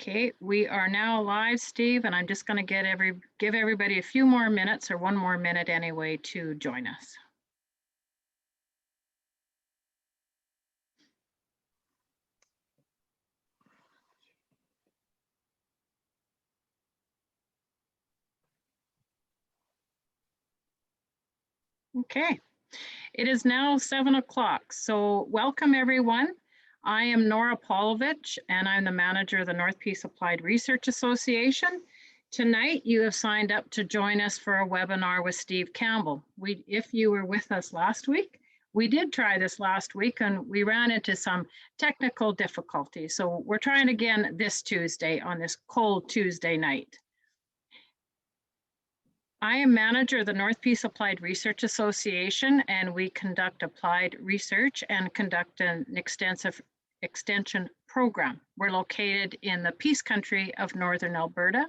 Okay, we are now live, Steve, and I'm just going to give everybody a few more minutes, or 1 more minute anyway, to join us. Okay, it is now 7 o'clock, so welcome everyone. I am Nora Polovich, and I'm the manager of the North Peace Applied Research Association. Tonight, you have signed up to join us for a webinar with Steve Campbell. If you were with us last week, we did try this last week and we ran into some technical difficulties. So we're trying again this Tuesday on this cold Tuesday night. I am manager of the North Peace Applied Research Association, and we conduct applied research and conduct an extensive extension program. We're located in the Peace Country of Northern Alberta.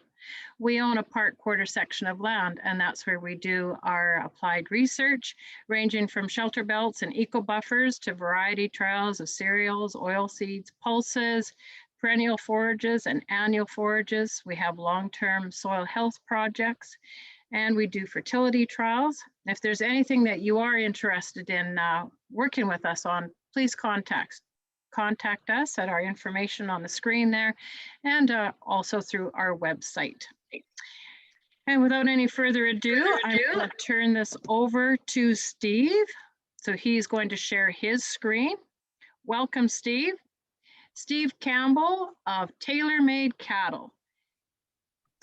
We own a quarter section of land, and that's where we do our applied research, ranging from shelter belts and eco buffers to variety trials of cereals, oil seeds, pulses, perennial forages and annual forages. We have long-term soil health projects, and we do fertility trials. If there's anything that you are interested in working with us on, please contact us at our information on the screen there, and also through our website. And without any further ado, I'm going to turn this over to Steve. So he's going to share his screen. Welcome, Steve. Steve Campbell of Tailor Made Cattle.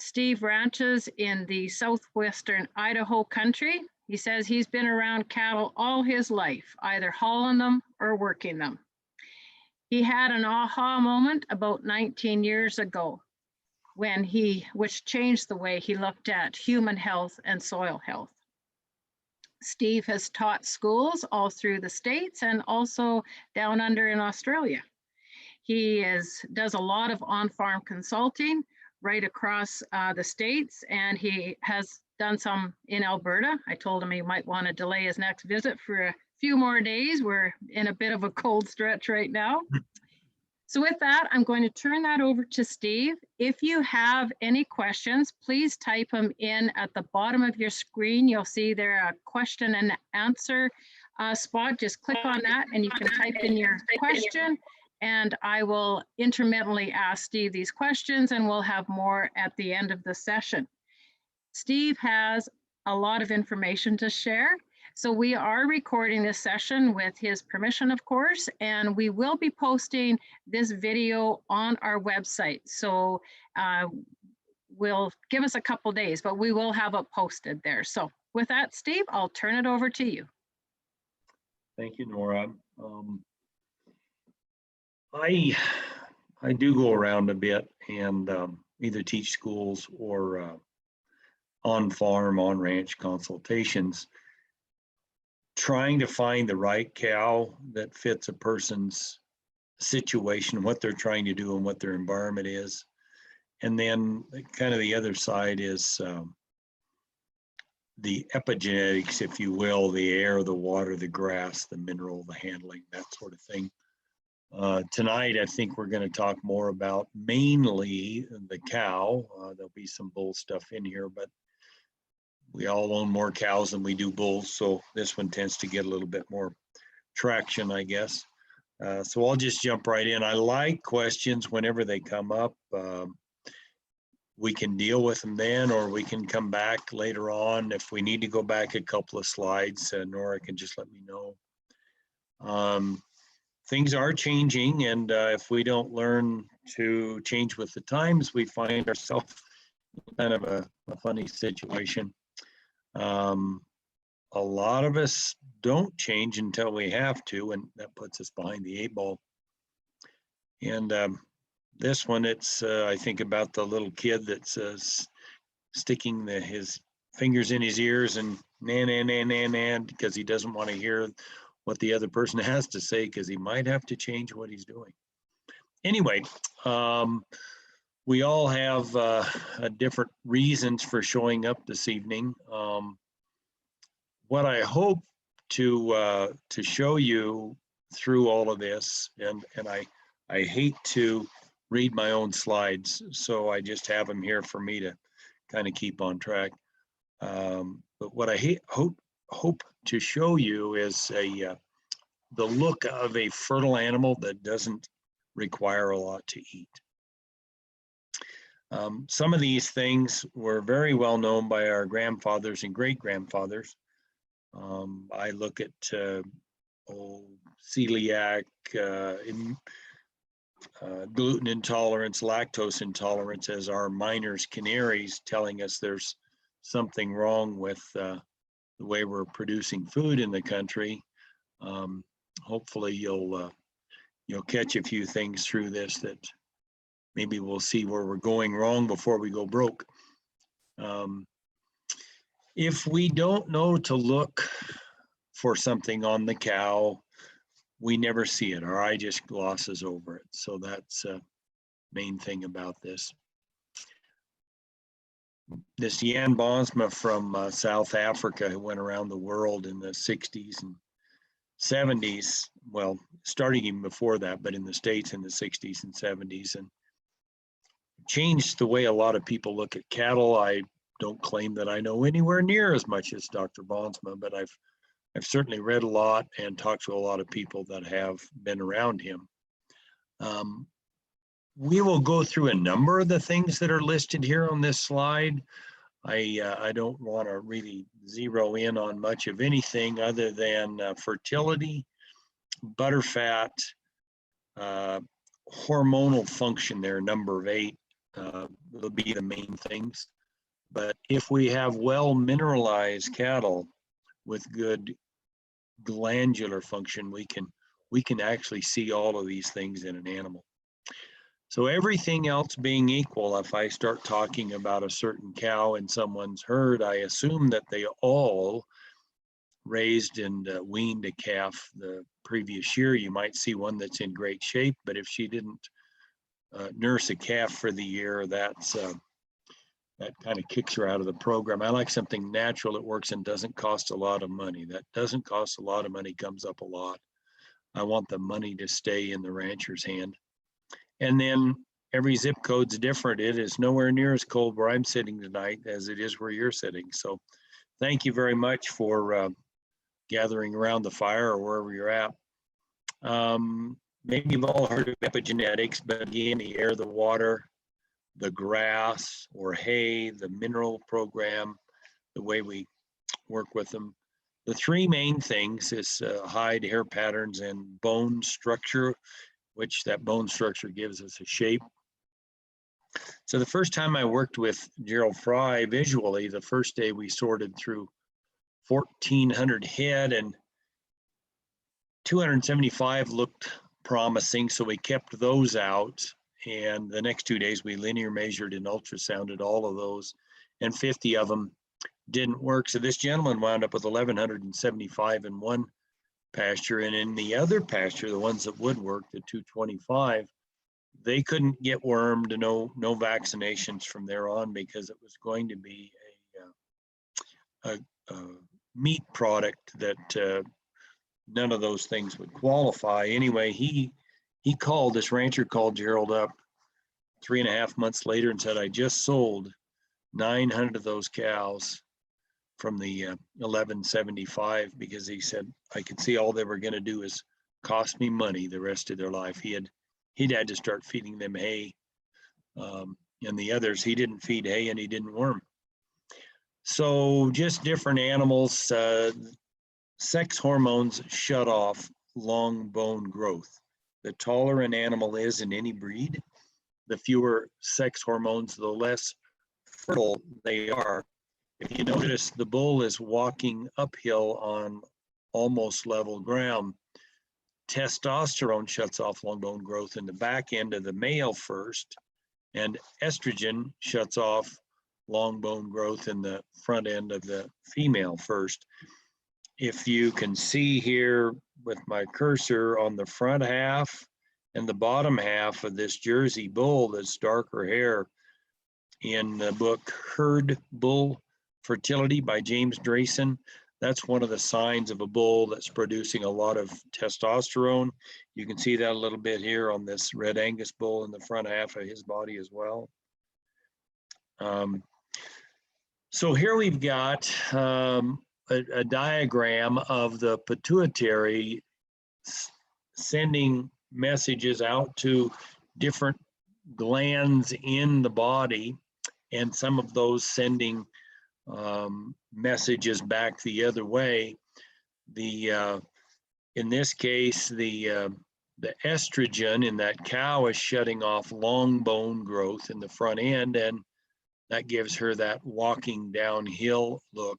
Steve ranches in the southwestern Idaho country. He says he's been around cattle all his life, either hauling them or working them. He had an aha moment about 19 years ago which changed the way he looked at human health and soil health. Steve has taught schools all through the States and also down under in Australia. He does a lot of on-farm consulting right across the States, and he has done some in Alberta. I told him he might want to delay his next visit for a few more days. We're in a bit of a cold stretch right now. So with that, I'm going to turn that over to Steve. If you have any questions, please type them in at the bottom of your screen. You'll see there a question and answer spot. Just click on that and you can type in your question, and I will intermittently ask Steve these questions, and we'll have more at the end of the session. Steve has a lot of information to share. So we are recording this session with his permission, of course, and we will be posting this video on our website. So we'll give us a couple days, but we will have it posted there. So with that, Steve, I'll turn it over to you. Thank you, Nora. I do go around a bit and either teach schools or on-farm, on-ranch consultations, trying to find the right cow that fits a person's situation, what they're trying to do and what their environment is. And then kind of the other side is the epigenetics, if you will, the air, the water, the grass, the mineral, the handling, that sort of thing. Tonight, I think we're going to talk more about mainly the cow. There'll be some bull stuff in here, but we all own more cows than we do bulls, so this one tends to get a little bit more traction, I guess. So I'll just jump right in. I like questions whenever they come up. We can deal with them then, or we can come back later on. If we need to go back a couple of slides, Nora can just let me know. Things are changing, and if we don't learn to change with the times, we find ourselves in kind of a funny situation. A lot of us don't change until we have to, and that puts us behind the 8 ball. And this one, it's I think about the little kid that's sticking his fingers in his ears and nan because he doesn't want to hear what the other person has to say, because he might have to change what he's doing. Anyway, we all have different reasons for showing up this evening. What I hope to show you through all of this, and I hate to read my own slides, so I just have them here for me to kind of keep on track. But what I hope to show you is the look of a fertile animal that doesn't require a lot to eat. Some of these things were very well known by our grandfathers and great-grandfathers. I look at celiac, gluten intolerance, lactose intolerance as our miners' canaries, telling us there's something wrong with the way we're producing food in the country. Hopefully you'll catch a few things through this that maybe we'll see where we're going wrong before we go broke. If we don't know to look for something on the cow, we never see it. Our eye just glosses over it. So that's the main thing about this. This Jan Bosma from South Africa, who went around the world in the 60s and 70s, well, starting even before that, but in the States in the 60s and 70s, and changed the way a lot of people look at cattle. I don't claim that I know anywhere near as much as Dr. Bosma, but I've certainly read a lot and talked to a lot of people that have been around him. We will go through a number of the things that are listed here on this slide. I don't want to really zero in on much of anything other than fertility, butterfat, hormonal function. There are a number of 8. Will be the main things. But if we have well mineralized cattle with good glandular function, we can actually see all of these things in an animal. So everything else being equal, if I start talking about a certain cow in someone's herd, I assume that they all raised and weaned a calf the previous year. You might see one that's in great shape, but if she didn't nurse a calf for the year, that kind of kicks her out of the program. I like something natural that works and doesn't cost a lot of money. That doesn't cost a lot of money, comes up a lot. I want the money to stay in the rancher's hand. And then every zip code's different. It is nowhere near as cold where I'm sitting tonight as it is where you're sitting. So thank you very much for gathering around the fire or wherever you're at. Maybe you've all heard of epigenetics, but again, the air, the water, the grass or hay, the mineral program, the way we work with them. The 3 main things is hide, hair patterns, and bone structure, which that bone structure gives us a shape. So the first time I worked with Gerald Fry visually, the first day we sorted through 1,400 head and 275 looked promising, so we kept those out. And the next 2 days we linear measured and ultrasounded all of those, and 50 of them didn't work. So this gentleman wound up with 1,175 in one pasture, and in the other pasture, the ones that would work, the 225, they couldn't get wormed, no vaccinations from there on, because it was going to be a meat product that none of those things would qualify. Anyway, this rancher called Gerald up 3.5 months later and said, I just sold 900 of those cows from the 1175, because he said, I could see all they were going to do is cost me money the rest of their life. He'd had to start feeding them hay. And the others, he didn't feed hay and he didn't worm. So just different animals. Sex hormones shut off long bone growth. The taller an animal is in any breed, the fewer sex hormones, the less fertile they are. If you notice, the bull is walking uphill on almost level ground. Testosterone shuts off long bone growth in the back end of the male first, and estrogen shuts off long bone growth in the front end of the female first. If you can see here with my cursor on the front half and the bottom half of this Jersey bull that's darker hair, in the book Herd Bull Fertility by James Drayson, That's one of the signs of a bull that's producing a lot of testosterone. You can see that a little bit here on this Red Angus bull in the front half of his body as well. So here we've got a diagram of the pituitary sending messages out to different glands in the body, and some of those sending messages back the other way. In this case, the estrogen in that cow is shutting off long bone growth in the front end, and that gives her that walking downhill look.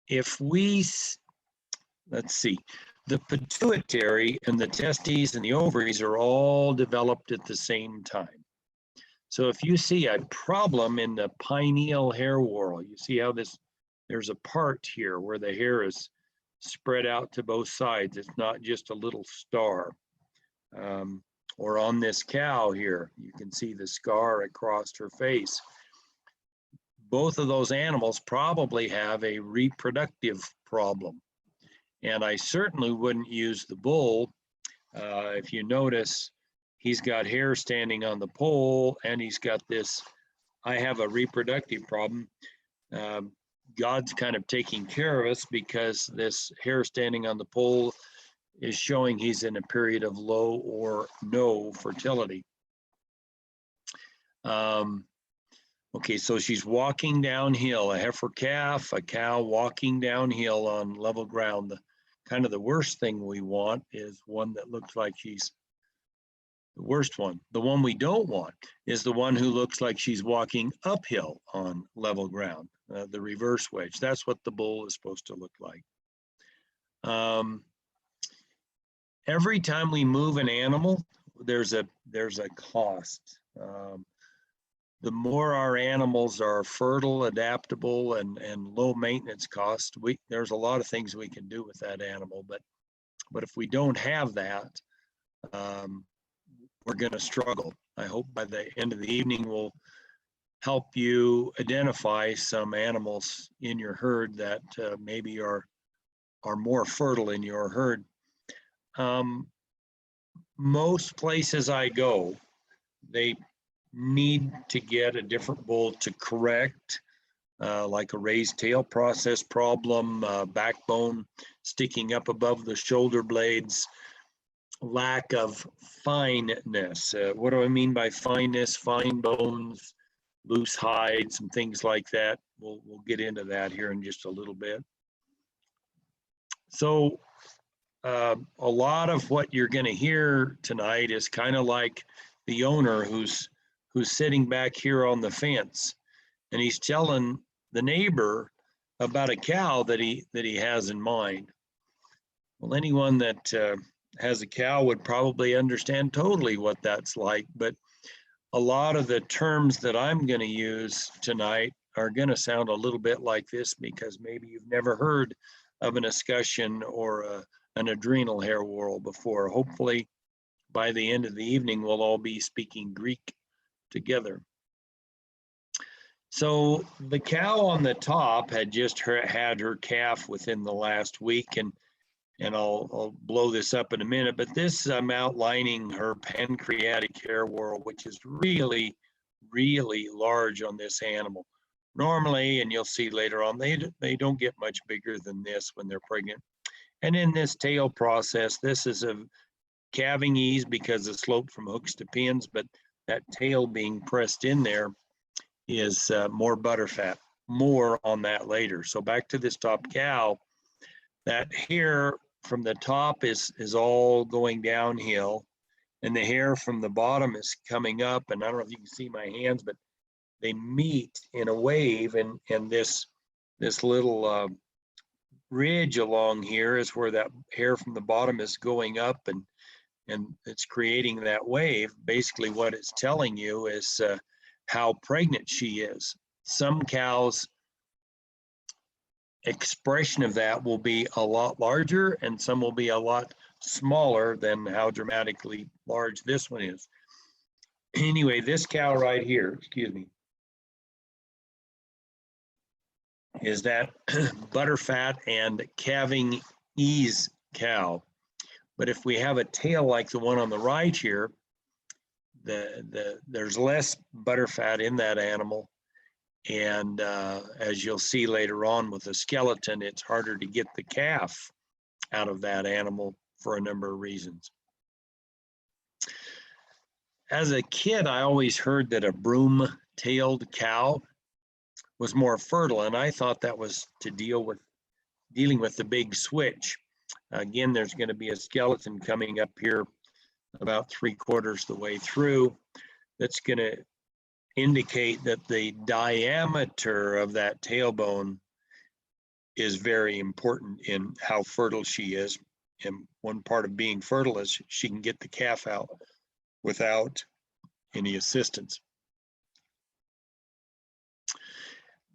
If we, let's see, the pituitary and the testes and the ovaries are all developed at the same time. So if you see a problem in the pineal hair whorl, you see how there's a part here where the hair is spread out to both sides. It's not just a little star. Or on this cow here, you can see the scar across her face. Both of those animals probably have a reproductive problem. And I certainly wouldn't use the bull. If you notice, he's got hair standing on the pole, and he's got this, I have a reproductive problem. God's kind of taking care of us because this hair standing on the pole is showing he's in a period of low or no fertility. Okay, so she's walking downhill, a heifer calf, a cow walking downhill on level ground. Kind of the worst thing we want is one that looks like she's the worst one. The one we don't want is the one who looks like she's walking uphill on level ground, the reverse wedge. That's what the bull is supposed to look like. Every time we move an animal, there's a cost. The more our animals are fertile, adaptable, and low maintenance cost, there's a lot of things we can do with that animal. But if we don't have that, we're going to struggle. I hope by the end of the evening we'll help you identify some animals in your herd that maybe are more fertile in your herd. Most places I go, they need to get a different bull to correct, like a raised tail process problem, backbone sticking up above the shoulder blades, lack of fineness. What do I mean by fineness? Fine bones, loose hides, and things like that. We'll get into that here in just a little bit. So a lot of what you're going to hear tonight is kind of like the owner who's sitting back here on the fence, and he's telling the neighbor about a cow that he has in mind. Well, anyone that has a cow would probably understand totally what that's like, but a lot of the terms that I'm going to use tonight are going to sound a little bit like this because maybe you've never heard of an escutcheon or an adrenal hair whorl before. Hopefully by the end of the evening we'll all be speaking Greek together. So the cow on the top had just had her calf within the last week, and I'll blow this up in a minute, but this I'm outlining her pancreatic hair whorl, which is really, really large on this animal. Normally, and you'll see later on, they don't get much bigger than this when they're pregnant. And in this tail process, this is a calving ease because it's sloped from hooks to pins, but that tail being pressed in there is more butterfat. More on that later. So back to this top cow, that hair from the top is all going downhill, and the hair from the bottom is coming up. And I don't know if you can see my hands, but they meet in a wave, and this little ridge along here is where that hair from the bottom is going up, and it's creating that wave. Basically what it's telling you is how pregnant she is. Some cows' expression of that will be a lot larger, and some will be a lot smaller than how dramatically large this one is. Anyway, this cow right here, excuse me. is that butterfat and calving ease cow. But if we have a tail like the one on the right here, there's less butterfat in that animal. And as you'll see later on with the skeleton, it's harder to get the calf out of that animal for a number of reasons. As a kid, I always heard that a broom-tailed cow was more fertile, and I thought that was to dealing with the big switch. Again, there's going to be a skeleton coming up here about 3/4 the way through that's going to indicate that the diameter of that tailbone is very important in how fertile she is. And one part of being fertile is she can get the calf out without any assistance.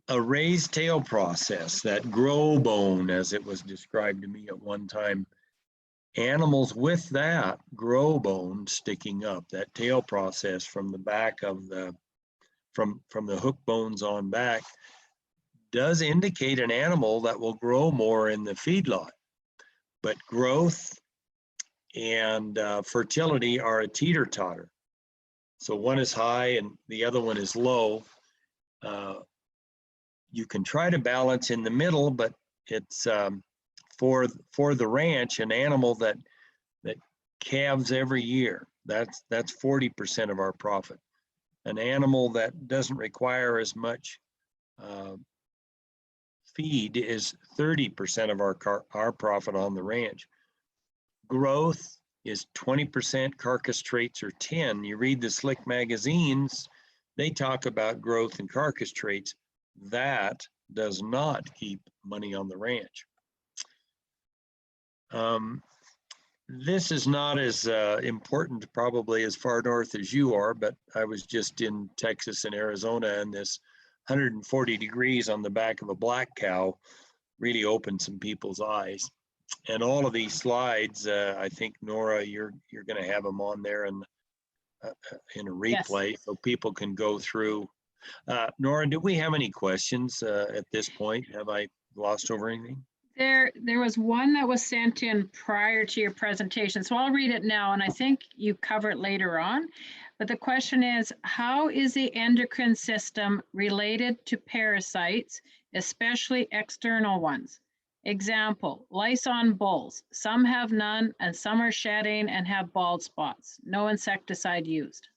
A raised tail process, that grow bone, as it was described to me at one time, animals with that grow bone sticking up, that tail process from the back of the, from the hook bones on back, does indicate an animal that will grow more in the feedlot. But growth and fertility are a teeter-totter. So one is high and the other one is low. You can try to balance in the middle, but it's for the ranch, an animal that calves every year. That's 40% of our profit. An animal that doesn't require as much feed is 30% of our profit on the ranch. Growth is 20%, carcass traits are 10. You read the slick magazines, they talk about growth and carcass traits. That does not keep money on the ranch. This is not as important probably as far north as you are, but I was just in Texas and Arizona, and this 140 degrees on the back of a black cow really opened some people's eyes. And all of these slides, I think, Nora, you're going to have them on there in a replay. Yes. So people can go through. Nora, do we have any questions at this point? Have I glossed over anything? There was one that was sent in prior to your presentation, so I'll read it now, and I think you cover it later on. But the question is, how is the endocrine system related to parasites, especially external ones? Example, lice on bulls. Some have none, and some are shedding and have bald spots. No insecticide used.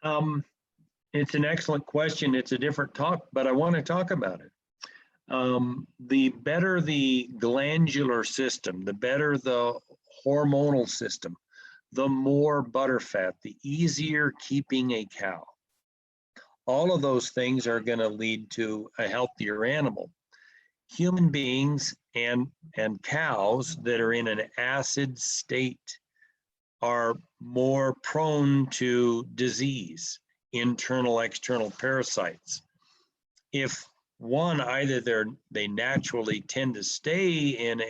It's an excellent question. It's a different talk, but I want to talk about it. The better the glandular system, the better the hormonal system, the more butterfat, the easier keeping a cow. All of those things are going to lead to a healthier animal. Human beings and cows that are in an acid state are more prone to disease, internal, external parasites. If one, either they naturally tend to stay in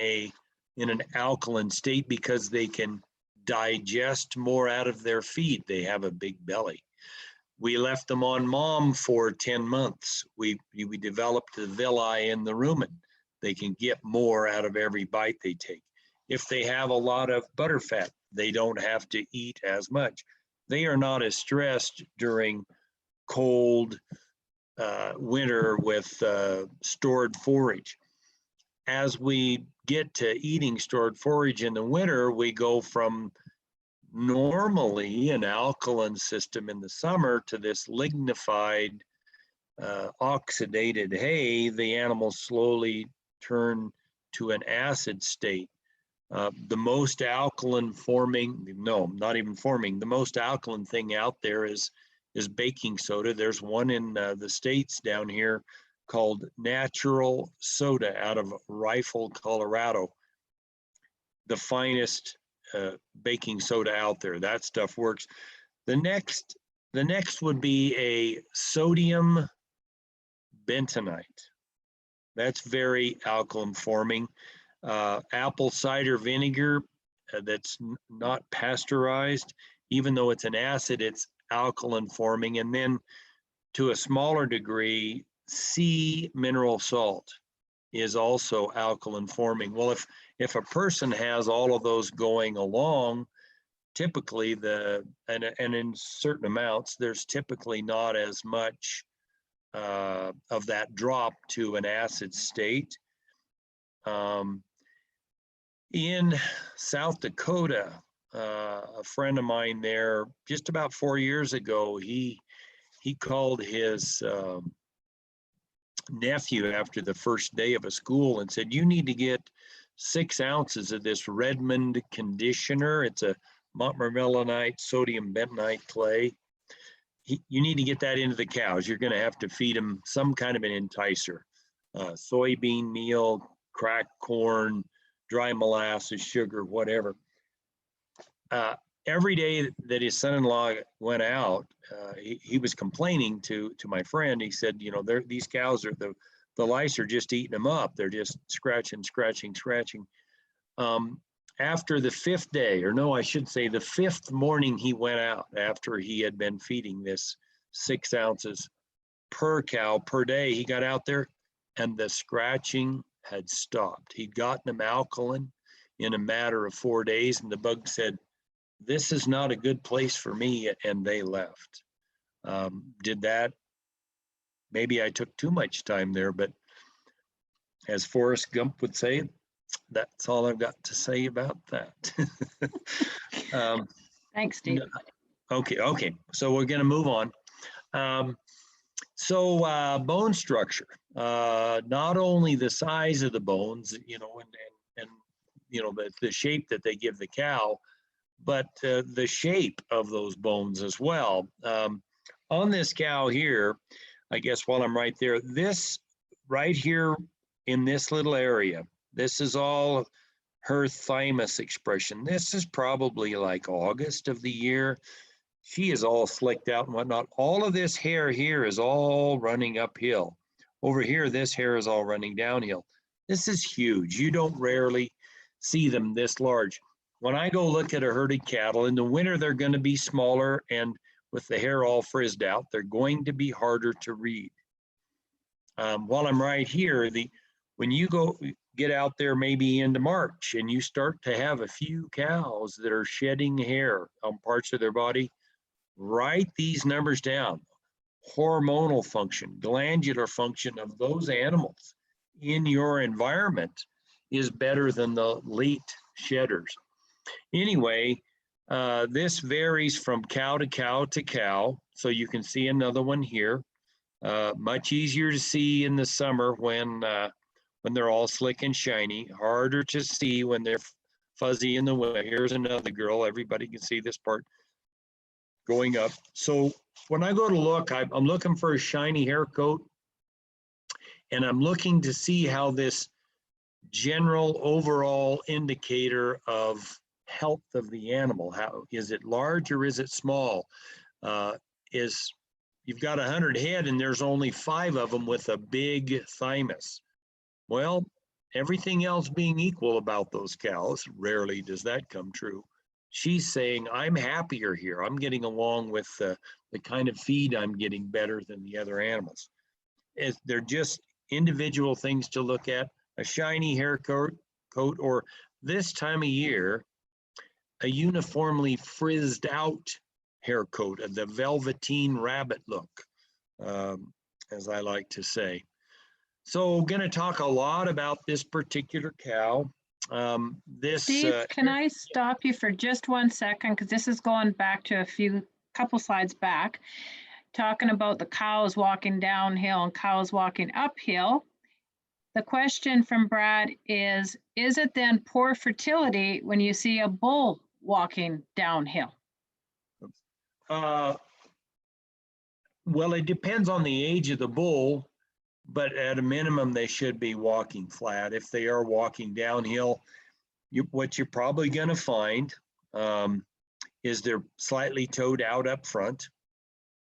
an alkaline state because they can digest more out of their feed. They have a big belly. We left them on mom for 10 months. We developed the villi in the rumen. They can get more out of every bite they take. If they have a lot of butterfat, they don't have to eat as much. They are not as stressed during cold winter with stored forage. As we get to eating stored forage in the winter, we go from normally an alkaline system in the summer to this lignified, oxidated hay. The animals slowly turn to an acid state. The most alkaline forming, no, not even forming, the most alkaline thing out there is baking soda. There's one in the States down here called natural soda out of Rifle, Colorado. The finest baking soda out there. That stuff works. The next would be a sodium bentonite. That's very alkaline forming. Apple cider vinegar that's not pasteurized, even though it's an acid, it's alkaline forming. And then to a smaller degree, sea mineral salt is also alkaline forming. Well, if a person has all of those going along, typically and in certain amounts, there's typically not as much of that drop to an acid state. In South Dakota, a friend of mine there, just about 4 years ago, he called his nephew after the first day of a school and said, you need to get 6 ounces of this Redmond conditioner. It's a montmorillonite sodium bentonite clay. You need to get that into the cows. You're going to have to feed them some kind of an enticer, soybean meal, cracked corn, dry molasses, sugar, whatever. Every day that his son-in-law went out, he was complaining to my friend. He said, you know, these cows are the lice are just eating them up. They're just scratching. After the 5th day, or no, I should say the 5th morning he went out after he had been feeding this 6 ounces per cow per day, he got out there and the scratching had stopped. He'd gotten them alkaline in a matter of 4 days, and the bug said, this is not a good place for me, and they left. Maybe I took too much time there, but as Forrest Gump would say, that's all I've got to say about that. Thanks, Steve. Okay. So we're going to move on. Bone structure, not only the size of the bones, you know, and you know, the shape that they give the cow, but the shape of those bones as well. On this cow here, I guess while I'm right there, this right here in this little area, this is all her thymus expression. This is probably like August of the year. She is all slicked out and whatnot. All of this hair here is all running uphill. Over here, this hair is all running downhill. This is huge. You don't rarely see them this large. When I go look at a herded cattle, in the winter, they're going to be smaller, and with the hair all frizzed out, they're going to be harder to read. While I'm right here, when you go get out there maybe into March and you start to have a few cows that are shedding hair on parts of their body, write these numbers down. Hormonal function, glandular function of those animals in your environment is better than the late shedders. Anyway, this varies from cow to cow to cow. So you can see another one here. Much easier to see in the summer when they're all slick and shiny. Harder to see when they're fuzzy in the winter. Here's another girl. Everybody can see this part going up. So when I go to look, I'm looking for a shiny hair coat, and I'm looking to see how this general overall indicator of health of the animal, how is it large or is it small? You've got 100 head and there's only 5 of them with a big thymus. Well, everything else being equal about those cows, rarely does that come true. She's saying, I'm happier here. I'm getting along with the kind of feed I'm getting better than the other animals. They're just individual things to look at. A shiny hair coat, or this time of year, a uniformly frizzed out hair coat, the velveteen rabbit look, as I like to say. So we're going to talk a lot about this particular cow. Steve, can I stop you for just 1 second? Because this is going back to couple slides back, talking about the cows walking downhill and cows walking uphill. The question from Brad is it then poor fertility when you see a bull walking downhill? Well, it depends on the age of the bull, but at a minimum, they should be walking flat. If they are walking downhill, what you're probably going to find is they're slightly toed out up front.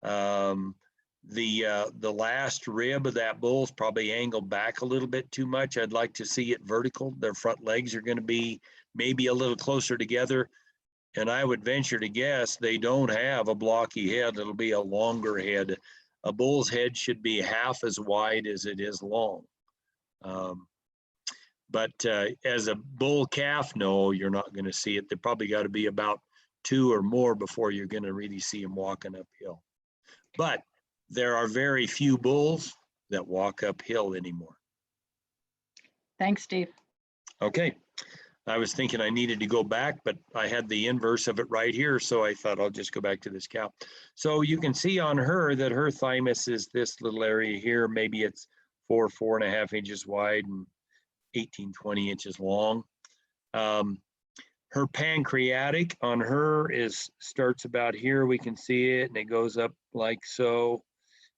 The last rib of that bull is probably angled back a little bit too much. I'd like to see it vertical. Their front legs are going to be maybe a little closer together. And I would venture to guess they don't have a blocky head. It'll be a longer head A bull's head should be half as wide as it is long. But as a bull calf, no, you're not going to see it. They probably got to be about 2 or more before you're going to really see them walking uphill. But there are very few bulls that walk uphill anymore. Thanks, Steve. Okay. I was thinking I needed to go back, but I had the inverse of it right here. So I thought I'll just go back to this cow. So you can see on her that her thymus is this little area here. Maybe it's 4.5 inches wide and 18, 20 inches long. Her pancreatic on her starts about here. We can see it, and it goes up like so.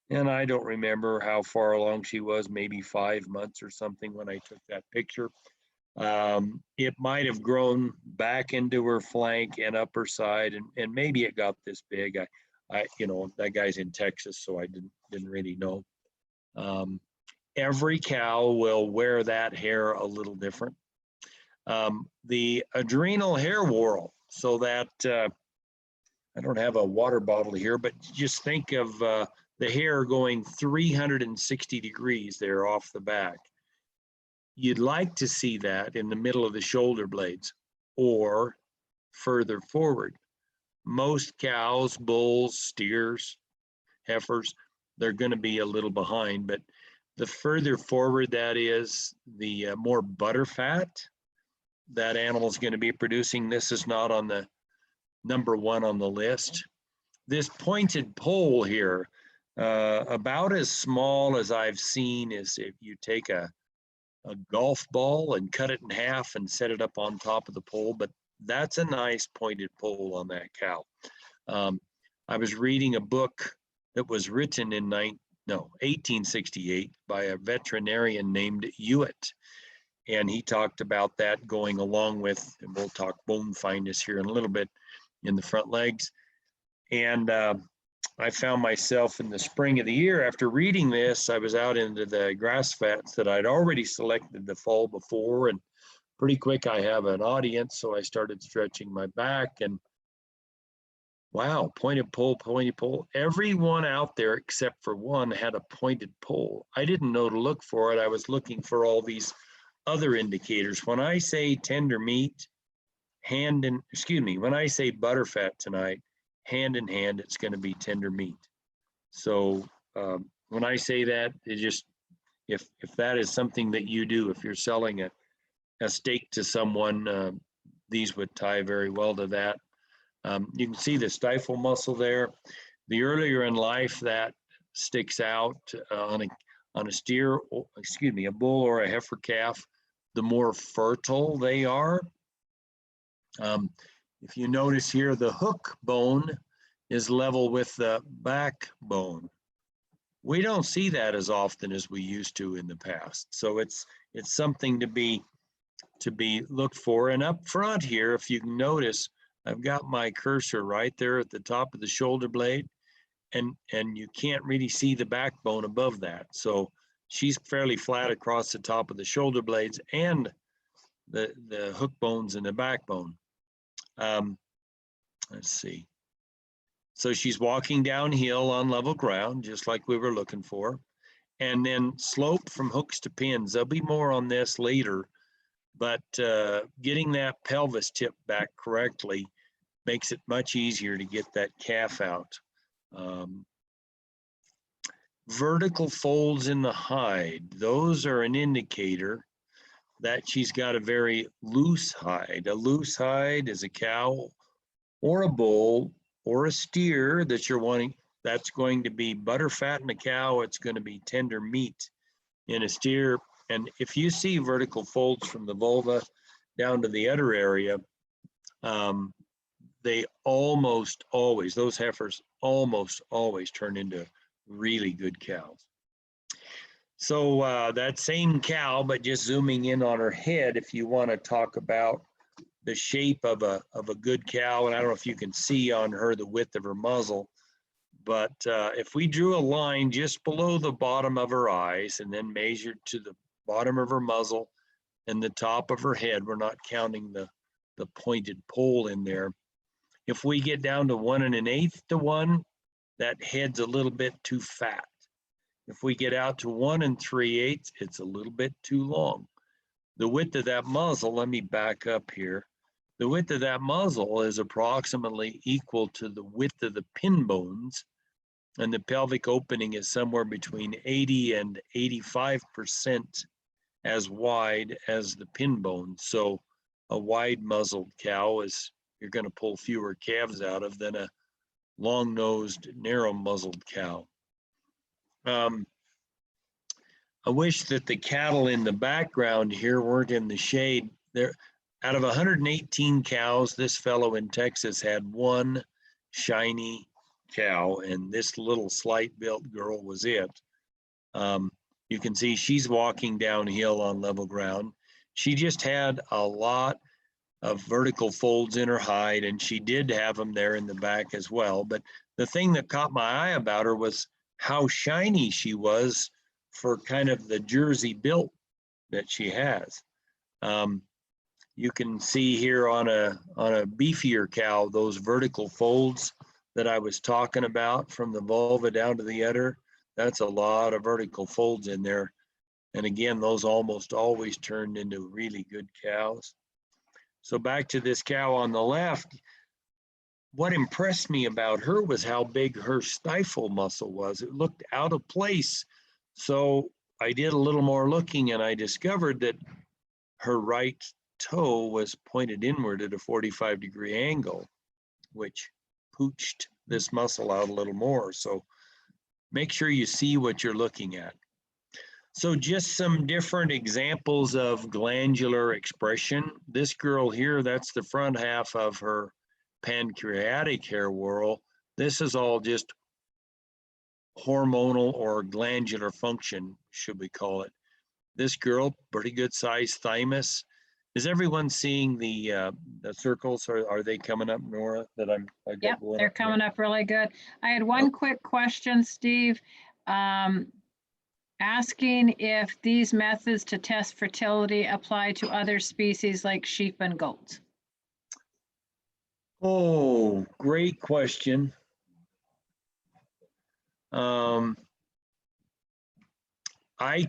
And I don't remember how far along she was, maybe 5 months or something when I took that picture. It might have grown back into her flank and upper side, and maybe it got this big. You know, that guy's in Texas, so I didn't really know. Every cow will wear that hair a little different. The adrenal hair whorl, so that I don't have a water bottle here, but just think of the hair going 360 degrees there off the back. You'd like to see that in the middle of the shoulder blades or further forward. Most cows, bulls, steers, heifers, they're going to be a little behind, but the further forward that is, the more butter fat that animal is going to be producing. This is not on the #1 on the list. This pointed pole here, about as small as I've seen, is if you take a golf ball and cut it in half and set it up on top of the pole, but that's a nice pointed pole on that cow. I was reading a book that was written in 1868 by a veterinarian named Hewitt, and he talked about that going along with, and we'll talk bone fineness here in a little bit, in the front legs. And I found myself in the spring of the year, after reading this, I was out into the grass fats that I'd already selected the fall before, and pretty quick I have an audience, so I started stretching my back, and wow, pointed pole, pointed pole. Everyone out there except for one had a pointed pole. I didn't know to look for it. I was looking for all these other indicators. When I say tender meat, when I say butterfat tonight, hand in hand, it's going to be tender meat. So when I say that, it just, if that is something that you do, if you're selling a steak to someone, these would tie very well to that. You can see the stifle muscle there. The earlier in life that sticks out on a steer, a bull or a heifer calf, the more fertile they are. If you notice here, the hook bone is level with the backbone. We don't see that as often as we used to in the past. So it's something to be looked for. And up front here, if you can notice, I've got my cursor right there at the top of the shoulder blade, and you can't really see the backbone above that. So she's fairly flat across the top of the shoulder blades and the hook bones and the backbone. Let's see. So she's walking downhill on level ground, just like we were looking for, and then slope from hooks to pins. There'll be more on this later, but getting that pelvis tip back correctly makes it much easier to get that calf out. Vertical folds in the hide, those are an indicator that she's got a very loose hide. A loose hide is a cow or a bull or a steer that you're wanting. That's going to be butter fat in a cow. It's going to be tender meat in a steer. And if you see vertical folds from the vulva down to the udder area, they almost always, those heifers almost always turn into really good cows. So that same cow, but just zooming in on her head, if you want to talk about the shape of a good cow, and I don't know if you can see on her the width of her muzzle, but if we drew a line just below the bottom of her eyes and then measured to the bottom of her muzzle and the top of her head, we're not counting the pointed pole in there. If we get down to 1 1/8 to 1, that head's a little bit too fat. If we get out to 1 3/8, it's a little bit too long. The width of that muzzle, let me back up here. The width of that muzzle is approximately equal to the width of the pin bones, and the pelvic opening is somewhere between 80 and 85% as wide as the pin bone. So a wide muzzled cow is, you're going to pull fewer calves out of than a long-nosed, narrow muzzled cow. I wish that the cattle in the background here weren't in the shade. There, out of 118 cows, this fellow in Texas had one shiny cow, and this little slight-built girl was it. You can see she's walking downhill on level ground. She just had a lot of vertical folds in her hide, and she did have them there in the back as well. But the thing that caught my eye about her was how shiny she was for kind of the Jersey built that she has. You can see here on a beefier cow, those vertical folds that I was talking about from the vulva down to the udder. That's a lot of vertical folds in there. And again, those almost always turned into really good cows. So back to this cow on the left, what impressed me about her was how big her stifle muscle was. It looked out of place. So I did a little more looking, and I discovered that her right toe was pointed inward at a 45-degree angle, which pooched this muscle out a little more. So make sure you see what you're looking at. So just some different examples of glandular expression. This girl here, that's the front half of her pancreatic hair whorl. This is all just hormonal or glandular function, should we call it. This girl, pretty good size thymus. Is everyone seeing the circles? Or are they coming up, Nora? Yep, they're coming up really good. I had one quick question, Steve. Asking if these methods to test fertility apply to other species like sheep and goats. Oh, great question. I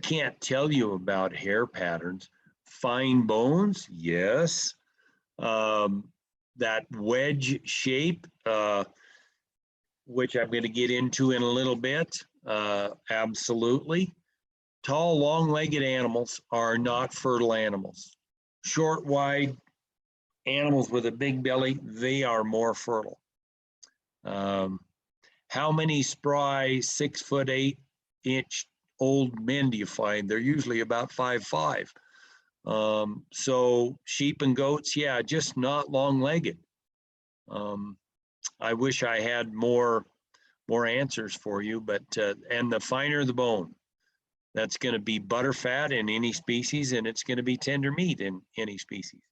can't tell you about hair patterns. Fine bones, yes. That wedge shape, which I'm going to get into in a little bit, absolutely. Tall, long-legged animals are not fertile animals. Short, wide animals with a big belly, they are more fertile. How many spry 6'8" old men do you find? They're usually about 5'5". So sheep and goats, yeah, just not long-legged. I wish I had more answers for you, but and the finer the bone, that's going to be butterfat in any species, and it's going to be tender meat in any species.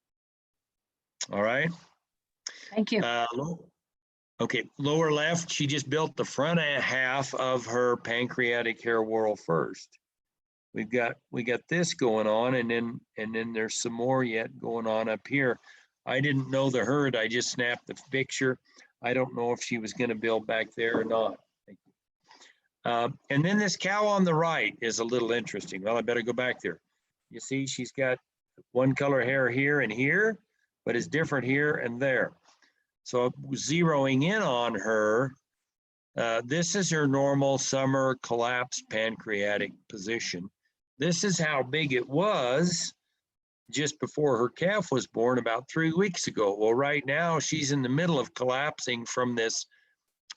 All right. Thank you. Okay, lower left, she just built the front half of her pancreatic hair whorl first. We got this going on, and then there's some more yet going on up here. I didn't know the herd. I just snapped the picture. I don't know if she was going to build back there or not. And then this cow on the right is a little interesting. Well, I better go back there. You see, she's got one color hair here and here, but it's different here and there. So zeroing in on her, this is her normal summer collapsed pancreatic position. This is how big it was just before her calf was born about 3 weeks ago. Well, right now she's in the middle of collapsing from this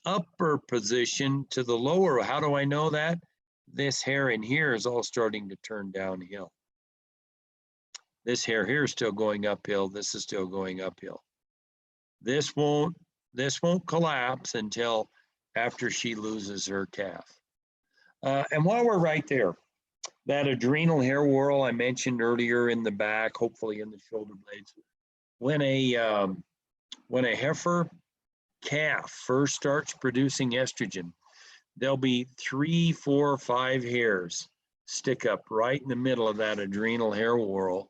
upper position to the lower. How do I know that? This hair in here is all starting to turn downhill. This hair here is still going uphill. This is still going uphill. This won't collapse until after she loses her calf. And while we're right there, that adrenal hair whorl I mentioned earlier in the back, hopefully in the shoulder blades, when a heifer calf first starts producing estrogen, there'll be 3, 4, 5 hairs stick up right in the middle of that adrenal hair whorl,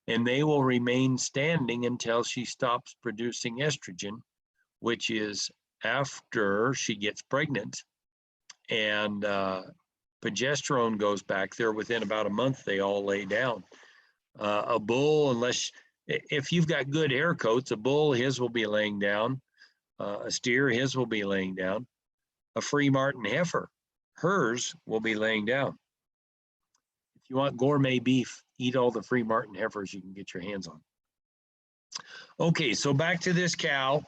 and they will remain standing until she stops producing estrogen, which is after she gets pregnant, and progesterone goes back there. Within about a month, they all lay down. A bull, if you've got good hair coats, a bull, his will be laying down. A steer, his will be laying down. A free Martin heifer, hers will be laying down. If you want gourmet beef, eat all the free Martin heifers you can get your hands on. Okay, so back to this cow.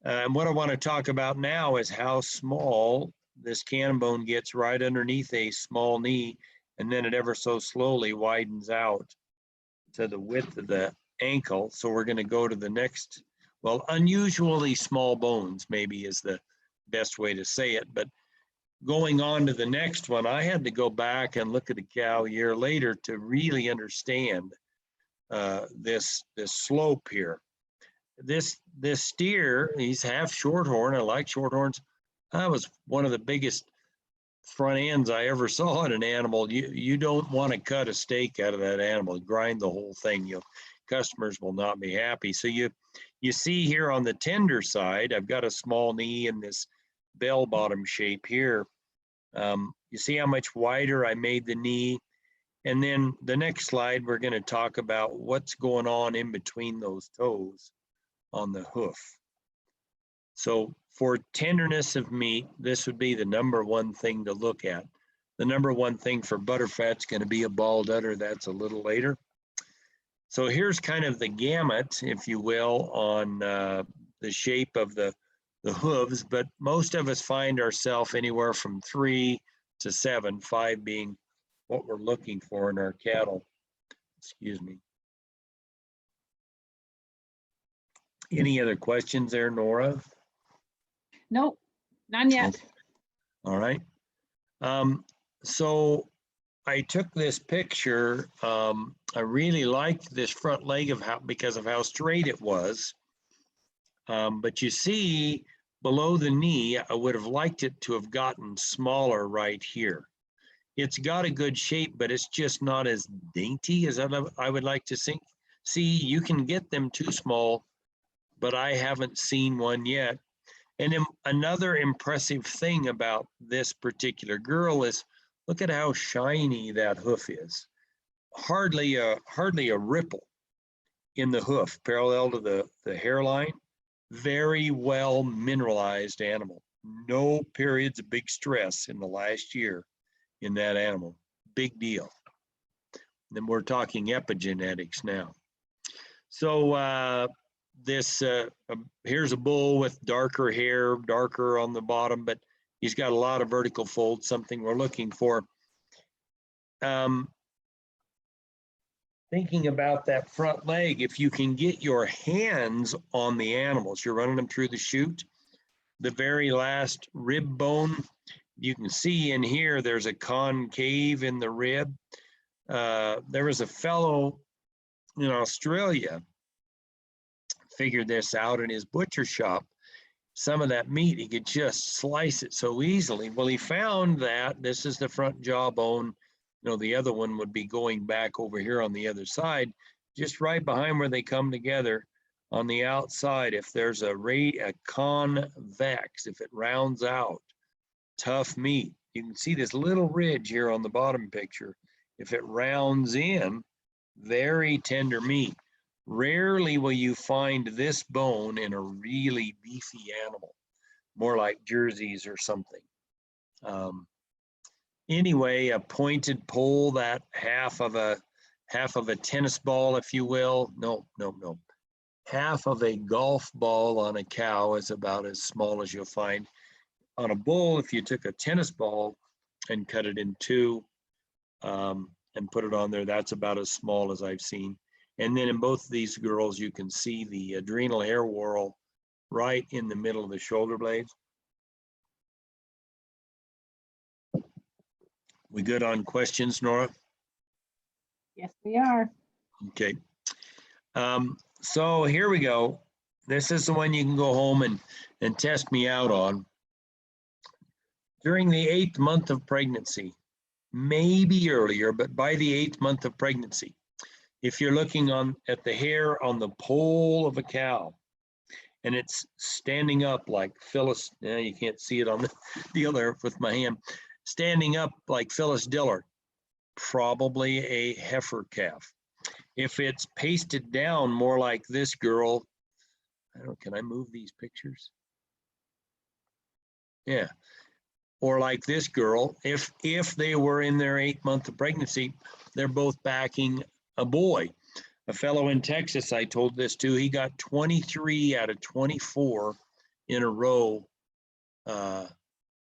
And what I want to talk about now is how small this cannon bone gets right underneath a small knee, and then it ever so slowly widens out to the width of the ankle. So we're going to go to the next, well, unusually small bones maybe is the best way to say it. But going on to the next one, I had to go back and look at the cow a year later to really understand this slope here. This steer, he's half shorthorn. I like shorthorns. That was one of the biggest front ends I ever saw in an animal. You don't want to cut a steak out of that animal, grind the whole thing. Customers will not be happy. So you see here on the tender side, I've got a small knee in this bell bottom shape here. You see how much wider I made the knee. And then the next slide, we're going to talk about what's going on in between those toes on the hoof. So for tenderness of meat, this would be the number one thing to look at. The number one thing for butterfat's going to be a bald udder. That's a little later. So here's kind of the gamut, if you will, on the shape of the hooves, but most of us find ourselves anywhere from 3 to 7, 5 being what we're looking for in our cattle. Excuse me. Any other questions there, Nora? Nope, none yet. Okay. All right. So I took this picture. I really liked this front leg because of how straight it was. But you see below the knee, I would have liked it to have gotten smaller right here. It's got a good shape, but it's just not as dainty as I would like to see. You can get them too small, but I haven't seen one yet. And then another impressive thing about this particular girl is look at how shiny that hoof is. Hardly a ripple in the hoof parallel to the hairline. Very well mineralized animal. No periods of big stress in the last year in that animal. Big deal. And then we're talking epigenetics now. So here's a bull with darker hair, darker on the bottom, but he's got a lot of vertical folds, something we're looking for. Thinking about that front leg, if you can get your hands on the animals, you're running them through the chute, the very last rib bone, you can see in here, there's a concave in the rib. There was a fellow in Australia figured this out in his butcher shop. Some of that meat, he could just slice it so easily. Well, he found that this is the front jawbone. The other one would be going back over here on the other side, just right behind where they come together on the outside. If there's a convex, if it rounds out, tough meat. You can see this little ridge here on the bottom picture. If it rounds in, very tender meat. Rarely will you find this bone in a really beefy animal, more like jerseys or something. Anyway, a pointed pole, that half of a tennis ball, if you will. No. Half of a golf ball on a cow is about as small as you'll find. On a bull, if you took a tennis ball and cut it in two and put it on there, that's about as small as I've seen. And then in both of these girls, you can see the adrenal hair whorl right in the middle of the shoulder blades. We good on questions, Nora? Yes, we are. Okay. So here we go. This is the one you can go home and test me out on. During the 8th month of pregnancy, maybe earlier, but by the 8th month of pregnancy, if you're looking at the hair on the poll of a cow, and it's standing up like Phyllis. You can't see it on the deal there with my hand. Standing up like Phyllis Diller, probably a heifer calf. If it's pasted down more like this girl, I don't, can I move these pictures? Yeah. Or like this girl, if they were in their 8th month of pregnancy, they're both backing a boy. A fellow in Texas, I told this to, he got 23 out of 24 in a row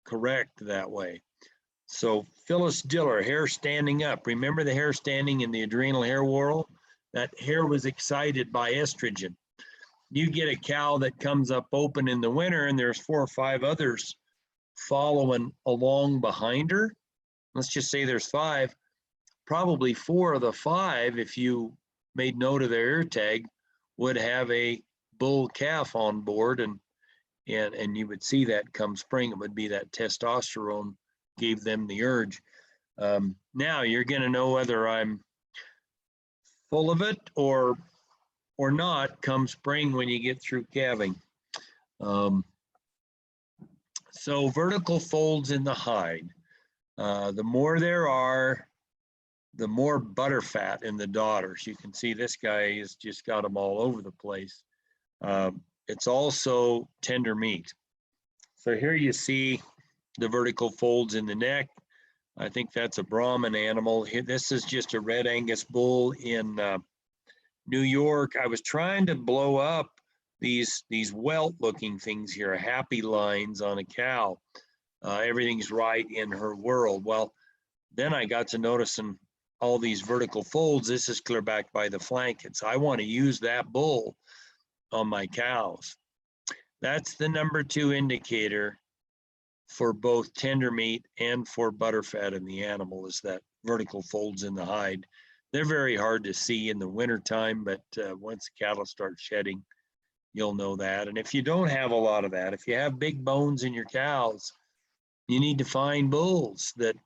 correct that way. So Phyllis Diller, hair standing up. Remember the hair standing in the adrenal hair whorl? That hair was excited by estrogen. You get a cow that comes up open in the winter and there's 4 or 5 others following along behind her. Let's just say there's 5. Probably 4 of the 5, if you made note of their ear tag, would have a bull calf on board, and you would see that come spring. It would be that testosterone gave them the urge. Now you're going to know whether I'm full of it or not come spring when you get through calving. So vertical folds in the hide. The more there are, the more butterfat in the daughters. You can see this guy has just got them all over the place. It's also tender meat. So here you see the vertical folds in the neck. I think that's a Brahman animal. Here, this is just a red Angus bull in New York. I was trying to blow up these welt looking things here, happy lines on a cow. Everything's right in her world. Well, then I got to noticing all these vertical folds. This is clear back by the flank. And so I want to use that bull on my cows. That's the number 2 indicator for both tender meat and for butterfat in the animal, is that vertical folds in the hide. They're very hard to see in the wintertime, but once the cattle start shedding, you'll know that. And if you don't have a lot of that, if you have big bones in your cows, you need to find bulls that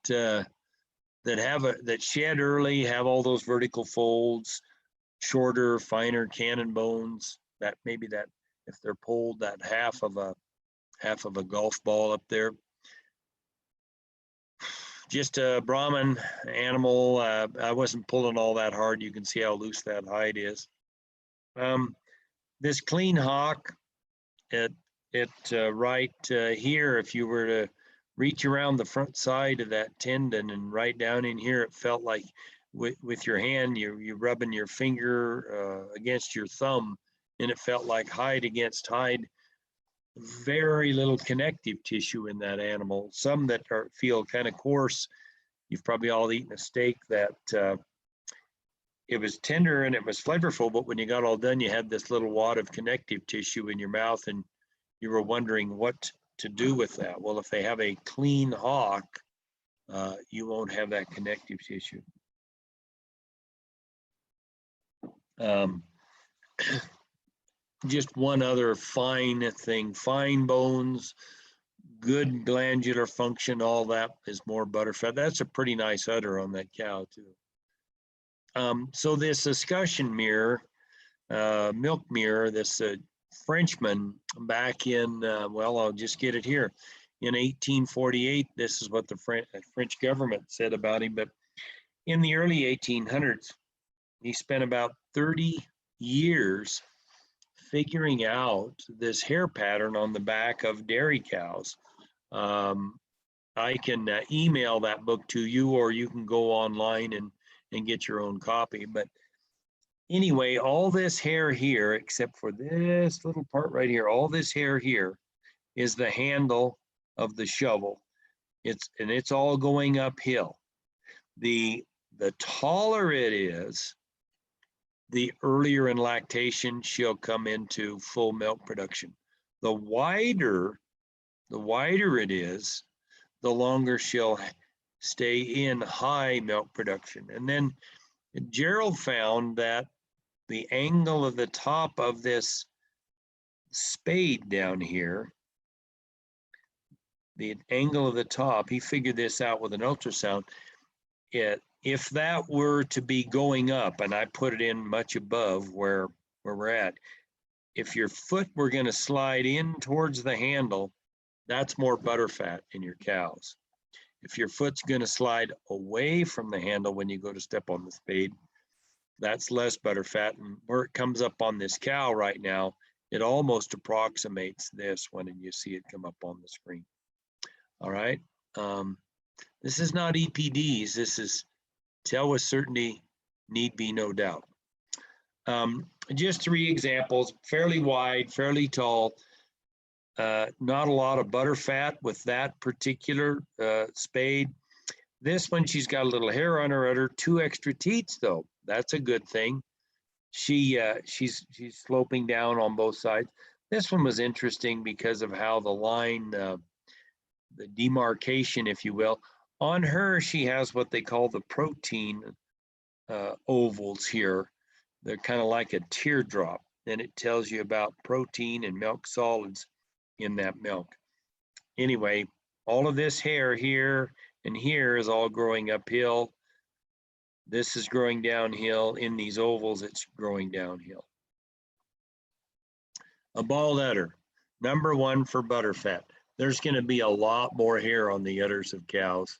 shed early, have all those vertical folds, shorter, finer cannon bones. That maybe that if they're pulled, that half of a golf ball up there. Just a Brahman animal. I wasn't pulling all that hard. You can see how loose that hide is. This clean hock, right here, if you were to reach around the front side of that tendon and right down in here, it felt like with your hand, you're rubbing your finger against your thumb, and it felt like hide against hide. Very little connective tissue in that animal. Some that feel kind of coarse. You've probably all eaten a steak that it was tender and it was flavorful, but when you got all done, you had this little wad of connective tissue in your mouth and you were wondering what to do with that. Well, if they have a clean hock, you won't have that connective tissue. Just one other fine thing, fine bones, good glandular function, all that is more butterfat. That's a pretty nice udder on that cow too. So this escutcheon mirror, milk mirror, this Frenchman back in, well, I'll just get it here. In 1848, this is what the French government said about him, but in the early 1800s, he spent about 30 years figuring out this hair pattern on the back of dairy cows. I can email that book to you, or you can go online and get your own copy. But anyway, all this hair here, except for this little part right here, all this hair here is the handle of the shovel. It's all going uphill. The taller it is, the earlier in lactation she'll come into full milk production. The wider it is, the longer she'll stay in high milk production. And then Gerald found that the angle of the top of this spade down here, the angle of the top, he figured this out with an ultrasound. If that were to be going up, and I put it in much above where we're at, if your foot were going to slide in towards the handle, that's more butterfat in your cows. If your foot's going to slide away from the handle when you go to step on the spade, that's less butterfat. And where it comes up on this cow right now, it almost approximates this when you see it come up on the screen. All right. This is not EPDs. This is tell with certainty, need be no doubt. Just 3 examples, fairly wide, fairly tall, not a lot of butterfat with that particular spade. This one, she's got a little hair on her udder, 2 extra teats though. That's a good thing. She's sloping down on both sides. This one was interesting because of how the line, the demarcation, if you will. On her, she has what they call the protein ovals here. They're kind of like a teardrop, and it tells you about protein and milk solids in that milk. Anyway, all of this hair here and here is all growing uphill. This is growing downhill. In these ovals, it's growing downhill. A bald udder, number 1 for butterfat. There's going to be a lot more hair on the udders of cows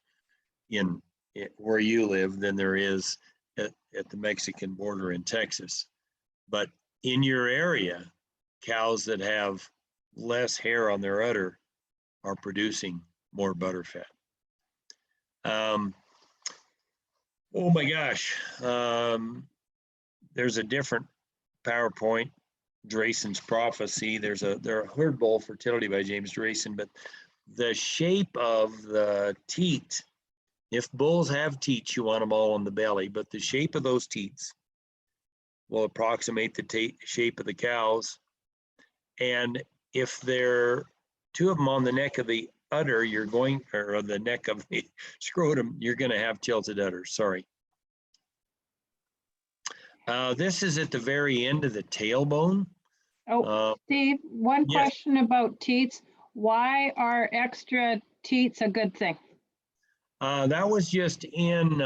in where you live than there is at the Mexican border in Texas. But in your area, cows that have less hair on their udder are producing more butterfat. Oh my gosh, there's a different PowerPoint, Drayson's Prophecy. There's a herd bull fertility by James Drayson, but the shape of the teat, if bulls have teats, you want them all on the belly, but the shape of those teats will approximate the shape of the cows. And if they're 2 of them on the neck of the udder, you're going, or the neck of the scrotum, you're going to have tilted udders. Sorry. This is at the very end of the tailbone. Oh, Steve, one yes. question about teats. Why are extra teats a good thing? That was just in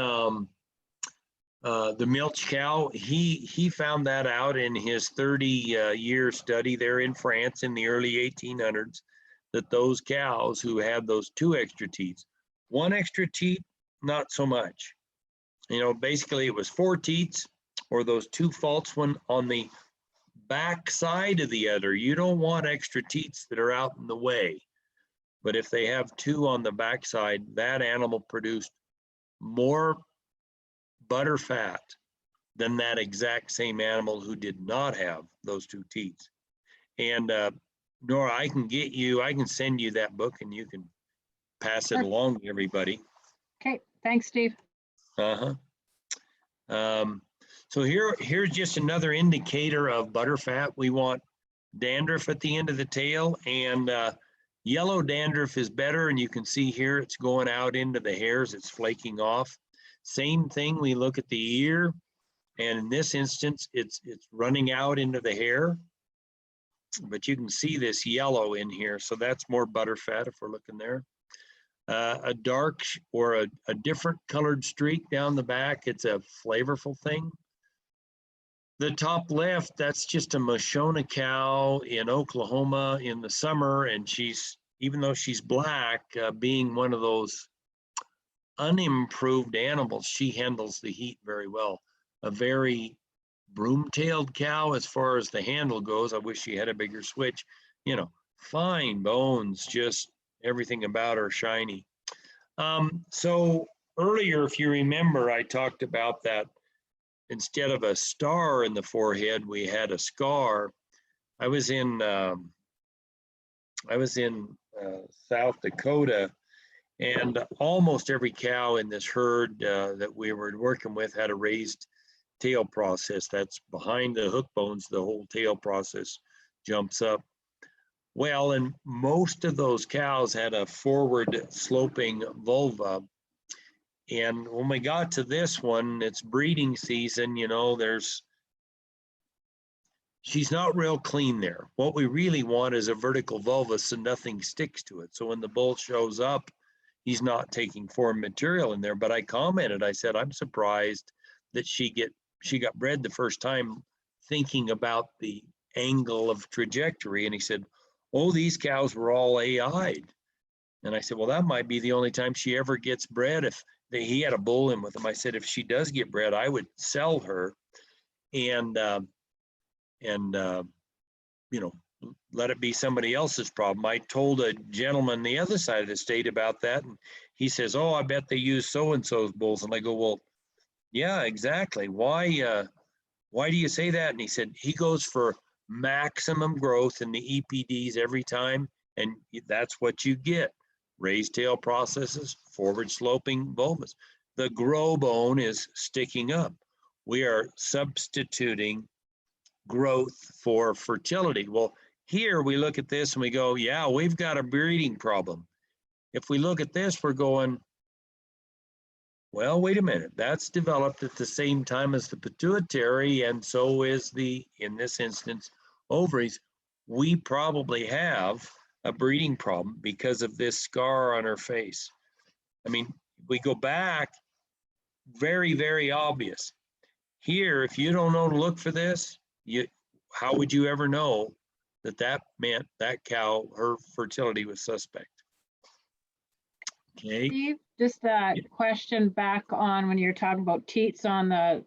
the Milch Cow. He found that out in his 30-year study there in France in the early 1800s, that those cows who had those 2 extra teats, 1 extra teat, not so much. You know, basically it was 4 teats or those 2 false one on the back side of the udder. You don't want extra teats that are out in the way. But if they have 2 on the back side, that animal produced more butterfat than that exact same animal who did not have those 2 teats. And Nora, I can send you that book and you can pass it along to everybody. Okay, thanks, Steve. So here's just another indicator of butterfat. We want dandruff at the end of the tail, and yellow dandruff is better, and you can see here it's going out into the hairs, it's flaking off. Same thing, we look at the ear, and in this instance, it's running out into the hair, but you can see this yellow in here, so that's more butterfat if we're looking there. A dark or a different colored streak down the back, it's a flavorful thing. The top left, that's just a Moshona cow in Oklahoma in the summer, and she's, even though she's black, being one of those unimproved animals, she handles the heat very well. A very broom-tailed cow as far as the handle goes. I wish she had a bigger switch. You know, fine bones, just everything about her shiny. So earlier, if you remember, I talked about that instead of a star in the forehead, we had a scar. I was in South Dakota, and almost every cow in this herd that we were working with had a raised tail process. That's behind the hook bones, the whole tail process jumps up. Well, and most of those cows had a forward sloping vulva. And when we got to this one, it's breeding season, you know, she's not real clean there. What we really want is a vertical vulva so nothing sticks to it. So when the bull shows up, he's not taking foreign material in there. But I commented, I said, I'm surprised that she got bred the first time thinking about the angle of trajectory. And he said, oh, these cows were all AI'd. And I said, well, that might be the only time she ever gets bred. If he had a bull in with him, I said, if she does get bred, I would sell her and you know, let it be somebody else's problem. I told a gentleman the other side of the state about that, and he says, oh, I bet they use so-and-so's bulls. And I go, well, yeah, exactly. Why do you say that? And he said, he goes for maximum growth in the EPDs every time, and that's what you get. Raised tail processes, forward sloping vulvas. The grow bone is sticking up. We are substituting growth for fertility. Well, here we look at this and we go, yeah, we've got a breeding problem. If we look at this, we're going, well, wait a minute, that's developed at the same time as the pituitary, and so is the, in this instance, ovaries. We probably have a breeding problem because of this scar on her face. I mean, we go back, very, very obvious. Here, if you don't know to look for this, how would you ever know that that meant that cow, her fertility was suspect? Okay. Steve, just a question back on when you're talking about teats on the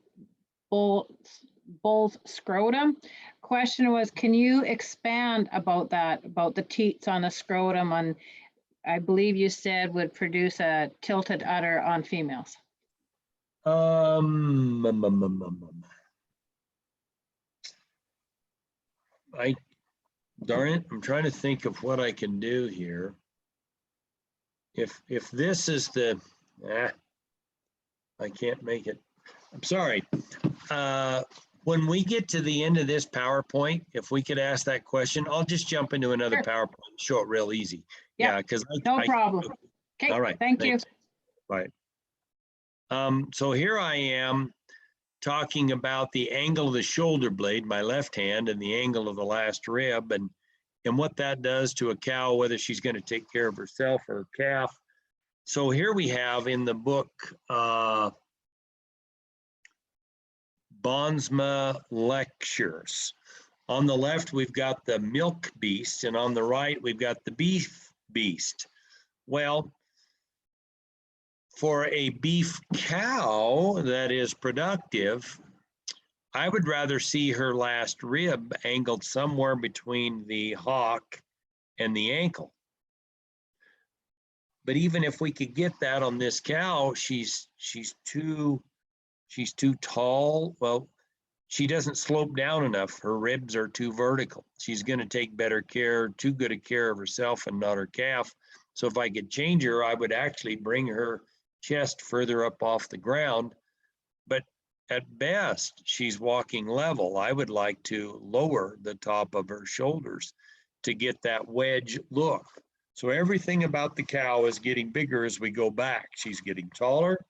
bull's scrotum. Question was, can you expand about that, about the teats on the scrotum on, I believe you said would produce a tilted udder on females? Darn it, I'm trying to think of what I can do here. If this is the, I can't make it. I'm sorry. When we get to the end of this PowerPoint, if we could ask that question, I'll just jump into another PowerPoint and show it real easy. Yeah, because no problem. Okay, all right. Thank you. Right. So here I am talking about the angle of the shoulder blade, my left hand, and the angle of the last rib, and what that does to a cow, whether she's going to take care of herself or her calf. So here we have in the book, Bonsma Lectures. On the left, we've got the milk beast, and on the right, we've got the beef beast. Well, for a beef cow that is productive, I would rather see her last rib angled somewhere between the hock and the ankle. But even if we could get that on this cow, she's too tall. Well, she doesn't slope down enough. Her ribs are too vertical. She's going to take better care, too good a care of herself and not her calf. So if I could change her, I would actually bring her chest further up off the ground. But at best, she's walking level. I would like to lower the top of her shoulders to get that wedge look. So everything about the cow is getting bigger as we go back. She's getting taller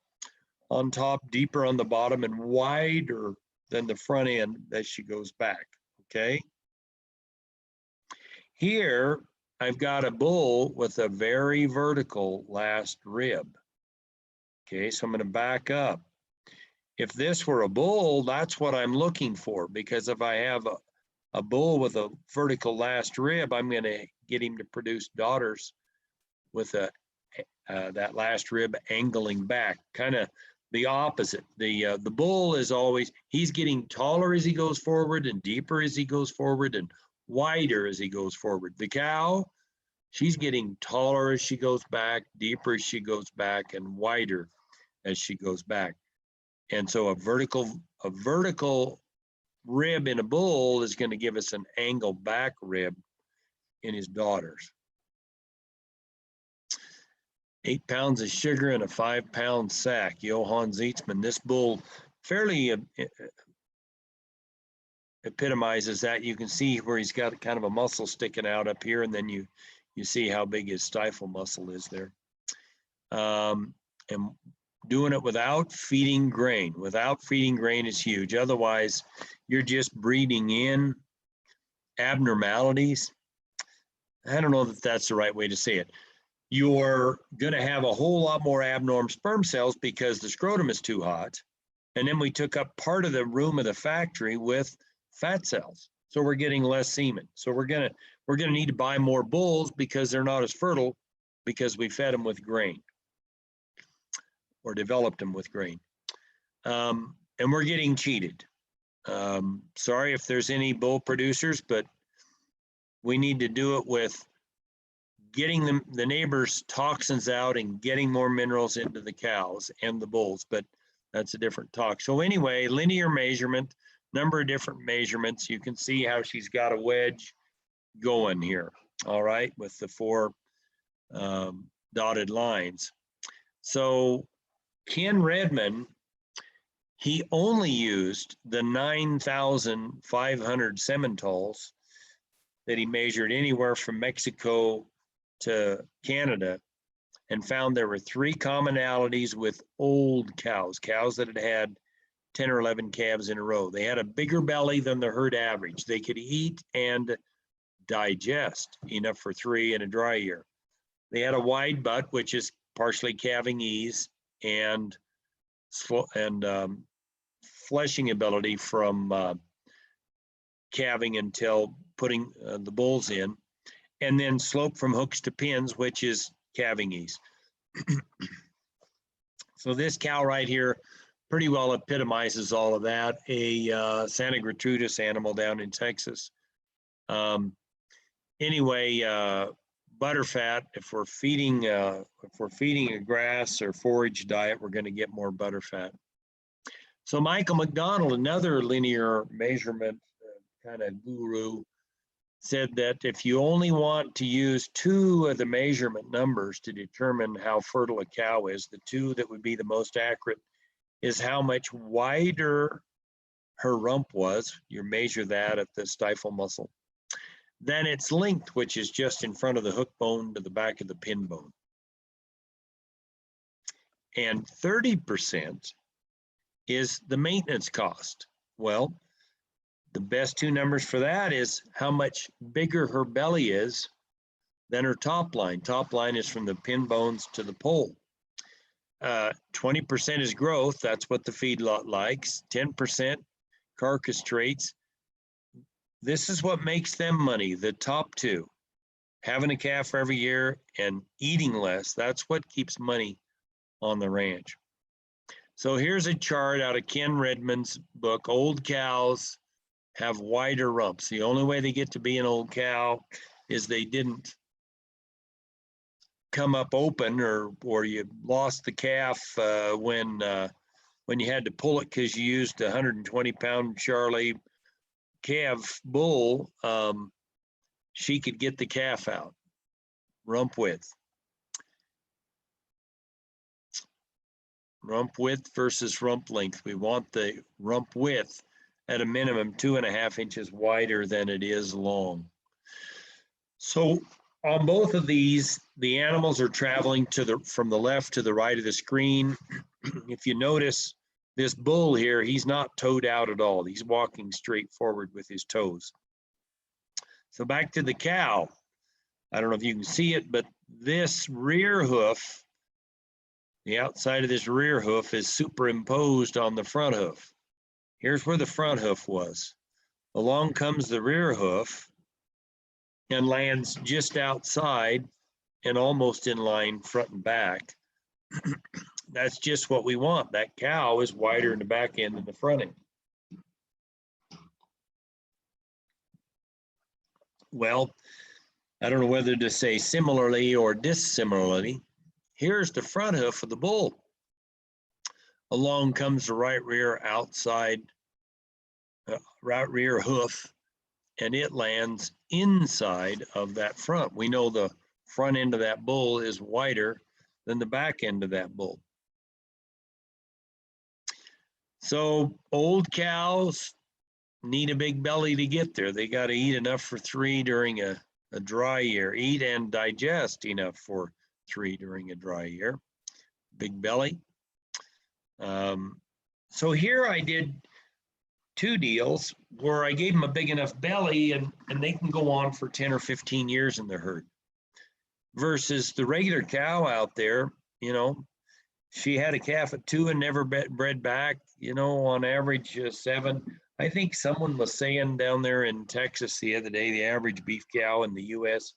on top, deeper on the bottom, and wider than the front end as she goes back, okay? Here, I've got a bull with a very vertical last rib. Okay, so I'm going to back up. If this were a bull, that's what I'm looking for, because if I have a bull with a vertical last rib, I'm going to get him to produce daughters with that last rib angling back, kind of the opposite. The bull is always, he's getting taller as he goes forward and deeper as he goes forward and wider as he goes forward. The cow, she's getting taller as she goes back, deeper as she goes back, and wider as she goes back. And so a vertical rib in a bull is going to give us an angle back rib in his daughters. 8 pounds of sugar in a 5-pound sack. Johann Zeitzman. This bull fairly epitomizes that. You can see where he's got kind of a muscle sticking out up here, and then you see how big his stifle muscle is there. And doing it without feeding grain. Without feeding grain is huge. Otherwise, you're just breeding in abnormalities. I don't know that that's the right way to say it. You're going to have a whole lot more abnormal sperm cells because the scrotum is too hot. And then we took up part of the room of the factory with fat cells. So we're getting less semen. So we're gonna need to buy more bulls because they're not as fertile because we fed them with grain or developed them with grain. And we're getting cheated. Sorry if there's any bull producers, but we need to do it with getting the neighbors' toxins out and getting more minerals into the cows and the bulls, but that's a different talk. So anyway, linear measurement, number of different measurements. You can see how she's got a wedge going here, all right, with the 4 dotted lines. So Ken Redmond, he only used the 9,500 Simmentals that he measured anywhere from Mexico to Canada, and found there were 3 commonalities with old cows, cows that had had 10 or 11 calves in a row. They had a bigger belly than the herd average. They could eat and digest enough for 3 in a dry year. They had a wide butt, which is partially calving ease and fleshing ability from calving until putting the bulls in, and then slope from hooks to pins, which is calving ease. So this cow right here pretty well epitomizes all of that. A Santa Gertrudis animal down in Texas. Anyway, butterfat, if we're feeding a grass or forage diet, we're going to get more butterfat. So Michael McDonald, another linear measurement kind of guru, said that if you only want to use 2 of the measurement numbers to determine how fertile a cow is, the 2 that would be the most accurate is how much wider her rump was. You measure that at the stifle muscle. Then its length, which is just in front of the hook bone to the back of the pin bone. And 30% is the maintenance cost. Well, the best 2 numbers for that is how much bigger her belly is than her top line. Top line is from the pin bones to the pole. 20% is growth. That's what the feedlot likes. 10% carcass traits. This is what makes them money, the top 2. Having a calf every year and eating less, that's what keeps money on the ranch. So here's a chart out of Ken Redmond's book, Old Cows Have Wider Rumps. The only way they get to be an old cow is they didn't come up open, or you lost the calf when you had to pull it because you used a 120-pound Charlie calf bull. She could get the calf out. Rump width. Rump width versus rump length. We want the rump width at a minimum 2.5 inches wider than it is long. So on both of these, the animals are traveling from the left to the right of the screen. If you notice this bull here, he's not toed out at all. He's walking straight forward with his toes. So back to the cow. I don't know if you can see it, but this rear hoof, the outside of this rear hoof is superimposed on the front hoof. Here's where the front hoof was. Along comes the rear hoof and lands just outside and almost in line front and back. That's just what we want. That cow is wider in the back end than the front end. Well, I don't know whether to say similarly or dissimilarly. Here's the front hoof of the bull. Along comes the right rear hoof, and it lands inside of that front. We know the front end of that bull is wider than the back end of that bull. So old cows need a big belly to get there. They got to eat enough for 3 during a dry year, eat and digest enough for 3 during a dry year. Big belly. So here I did 2 deals where I gave them a big enough belly and they can go on for 10 or 15 years in the herd. Versus the regular cow out there, you know, she had a calf at 2 and never bred back, you know, on average 7. I think someone was saying down there in Texas the other day, the average beef cow in the US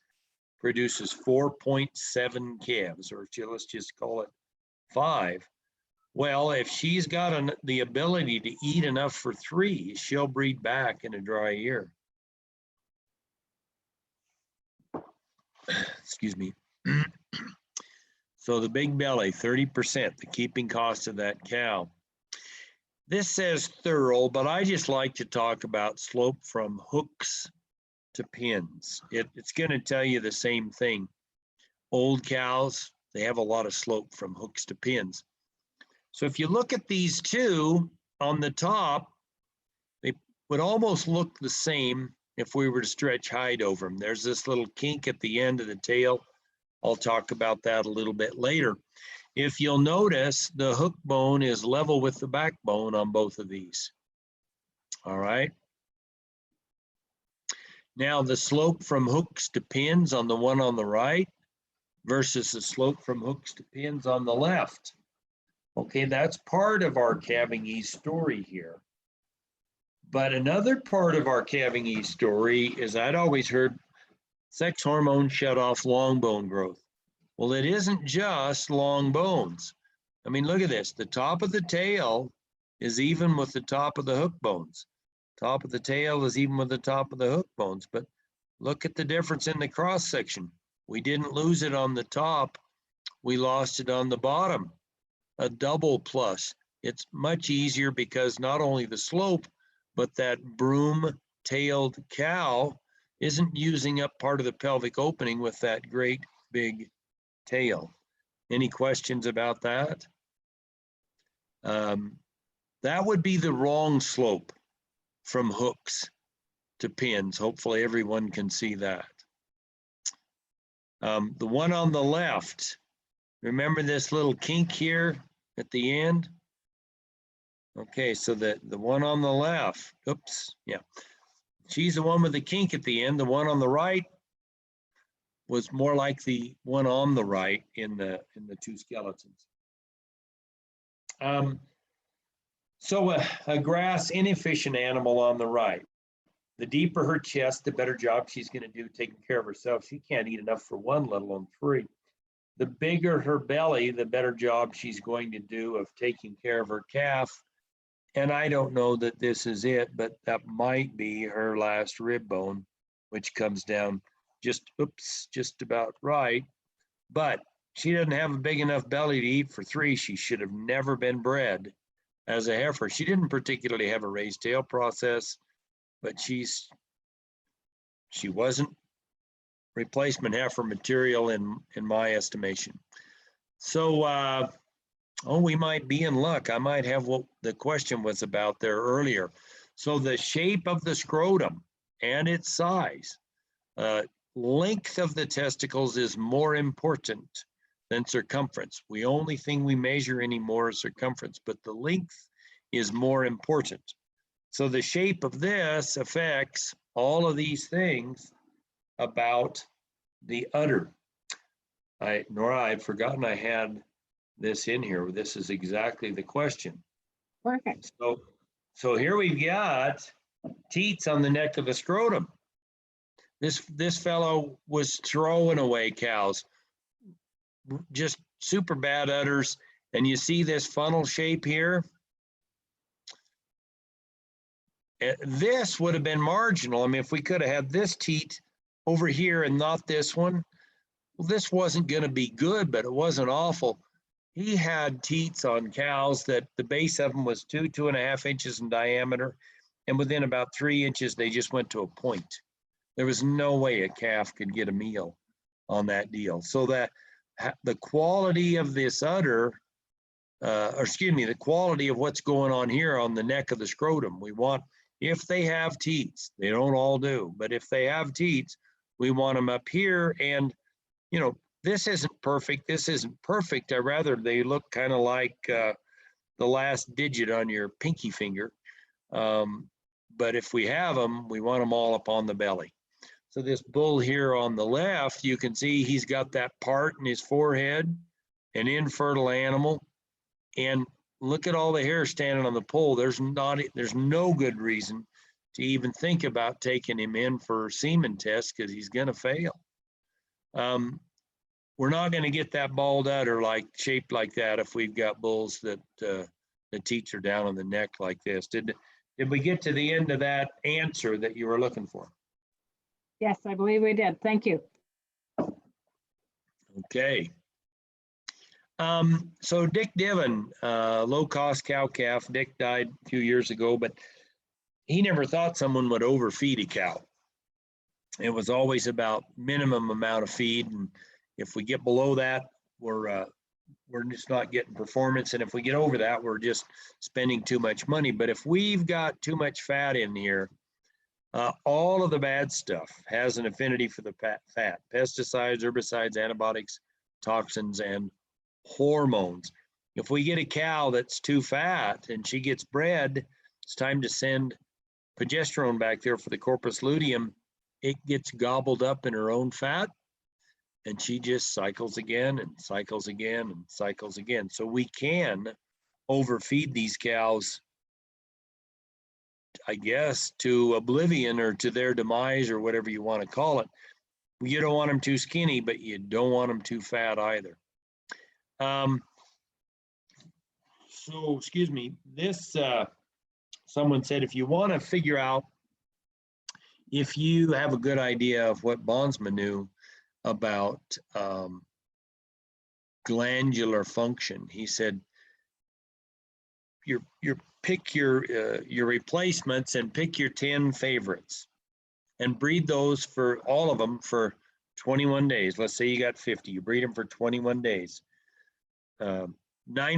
produces 4.7 calves, or let's just call it 5. Well, if she's got the ability to eat enough for 3, she'll breed back in a dry year. Excuse me. So the big belly, 30%, the keeping cost of that cow. This says thorough, but I just like to talk about slope from hooks to pins. It's going to tell you the same thing. Old cows, they have a lot of slope from hooks to pins. So if you look at these two on the top, they would almost look the same if we were to stretch hide over them. There's this little kink at the end of the tail. I'll talk about that a little bit later. If you'll notice, the hook bone is level with the backbone on both of these. All right. Now the slope from hooks to pins on the one on the right versus the slope from hooks to pins on the left. Okay, that's part of our calving ease story here. But another part of our calving ease story is I'd always heard sex hormones shut off long bone growth. Well, it isn't just long bones. I mean, look at this. The top of the tail is even with the top of the hook bones. Top of the tail is even with the top of the hook bones. But look at the difference in the cross section. We didn't lose it on the top. We lost it on the bottom. A double plus. It's much easier because not only the slope, but that broom-tailed cow isn't using up part of the pelvic opening with that great big tail. Any questions about that? That would be the wrong slope from hooks to pins. Hopefully everyone can see that. The one on the left, remember this little kink here at the end? Okay, so the one on the left, oops, yeah. She's the one with the kink at the end. The one on the right was more like the one on the right in the two skeletons. So a grass inefficient animal on the right. The deeper her chest, the better job she's going to do taking care of herself. She can't eat enough for 1, let alone 3. The bigger her belly, the better job she's going to do of taking care of her calf. And I don't know that this is it, but that might be her last rib bone, which comes down just about right. But she doesn't have a big enough belly to eat for 3. She should have never been bred as a heifer. She didn't particularly have a raised tail process, but she wasn't replacement heifer material in my estimation. So, we might be in luck. I might have what the question was about there earlier. So the shape of the scrotum and its size, length of the testicles is more important than circumference. The only thing we measure anymore is circumference, but the length is more important. So the shape of this affects all of these things about the udder. Nora, I'd forgotten I had this in here. This is exactly the question. Perfect. So here we've got teats on the neck of the scrotum. This fellow was throwing away cows, just super bad udders. And you see this funnel shape here? This would have been marginal. I mean, if we could have had this teat over here and not this one, well, this wasn't going to be good, but it wasn't awful. He had teats on cows that the base of them was 2.5 inches in diameter, and within about 3 inches, they just went to a point. There was no way a calf could get a meal on that deal. So that the quality of this udder, the quality of what's going on here on the neck of the scrotum, we want, if they have teats, they don't all do, but if they have teats, we want them up here. And, this isn't perfect. This isn't perfect. I'd rather they look kind of like the last digit on your pinky finger. But if we have them, we want them all up on the belly. So this bull here on the left, you can see he's got that part in his forehead, an infertile animal. And look at all the hair standing on the pole. There's no good reason to even think about taking him in for semen tests because he's going to fail. We're not going to get that bald udder shaped like that if we've got bulls that the teats are down on the neck like this. Did we get to the end of that answer that you were looking for? Yes, I believe we did. Thank you. Okay. So Dick Diven, low-cost cow-calf. Dick died a few years ago, but he never thought someone would overfeed a cow. It was always about minimum amount of feed, and if we get below that, we're just not getting performance, and if we get over that, we're just spending too much money. But if we've got too much fat in here, all of the bad stuff has an affinity for the fat: pesticides, herbicides, antibiotics, toxins, and hormones. If we get a cow that's too fat and she gets bred, it's time to send progesterone back there for the corpus luteum. It gets gobbled up in her own fat, and she just cycles again and cycles again and cycles again. So we can overfeed these cows, I guess, to oblivion or to their demise or whatever you want to call it. You don't want them too skinny, but you don't want them too fat either. So, excuse me, this, someone said, if you want to figure out if you have a good idea of what Bondsman knew about glandular function, he said, pick your replacements and pick your 10 favorites and breed those for all of them for 21 days. Let's say you got 50, you breed them for 21 days. 9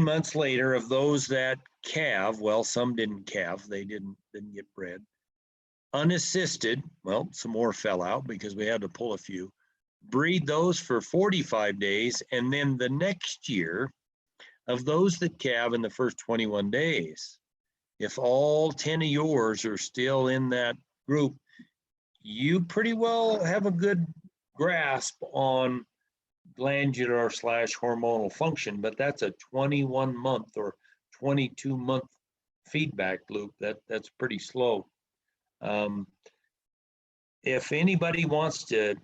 months later, of those that calve, well, some didn't calve, they didn't get bred. Unassisted, well, some more fell out because we had to pull a few. Breed those for 45 days, and then the next year, of those that calve in the first 21 days, if all 10 of yours are still in that group, you pretty well have a good grasp on glandular / hormonal function, but that's a 21-month or 22-month feedback loop. That's pretty slow. If anybody wants to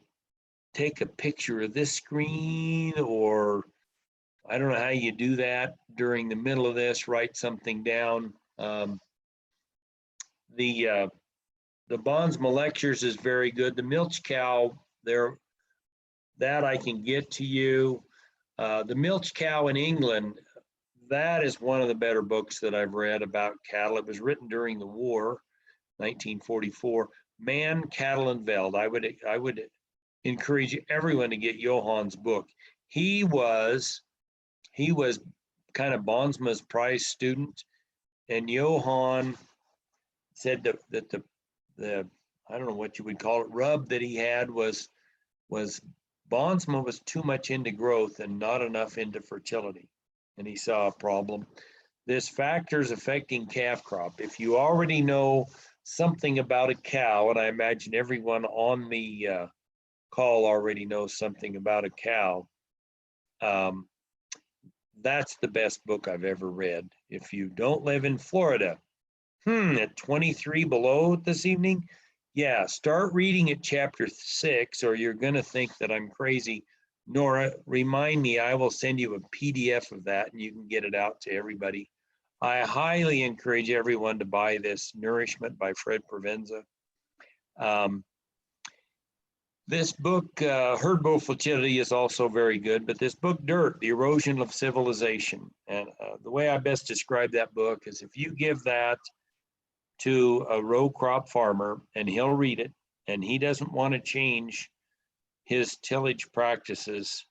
take a picture of this screen, or I don't know how you do that during the middle of this, write something down. The Bondsman lectures is very good. The Milch Cow, that I can get to you. The Milch Cow in England, that is one of the better books that I've read about cattle. It was written during the war, 1944. Man, Cattle, and Veld. I would encourage everyone to get Johann's book. He was kind of Bondsman's prize student, and Johann said that the I don't know what you would call it, rub that he had was Bondsman was too much into growth and not enough into fertility, and he saw a problem. This factors affecting calf crop. If you already know something about a cow, and I imagine everyone on the call already knows something about a cow, that's the best book I've ever read. If you don't live in Florida, at 23 below this evening, yeah, start reading at chapter 6, or you're going to think that I'm crazy. Nora, remind me, I will send you a PDF of that and you can get it out to everybody. I highly encourage everyone to buy this Nourishment by Fred Provenza. This book, Herd Bull Fertility, is also very good, but this book, Dirt, The Erosion of Civilization. And the way I best describe that book is if you give that to a row crop farmer and he'll read it and he doesn't want to change his tillage practices,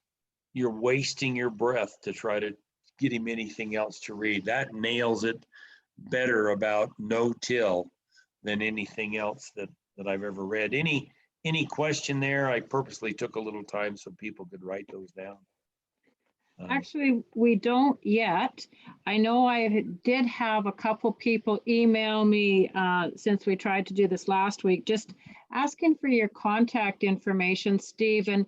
you're wasting your breath to try to get him anything else to read. That nails it better about no-till than anything else that I've ever read. Any question there? I purposely took a little time so people could write those down. Actually, we don't yet. I know I did have a couple people email me since we tried to do this last week, just asking for your contact information, Steve, and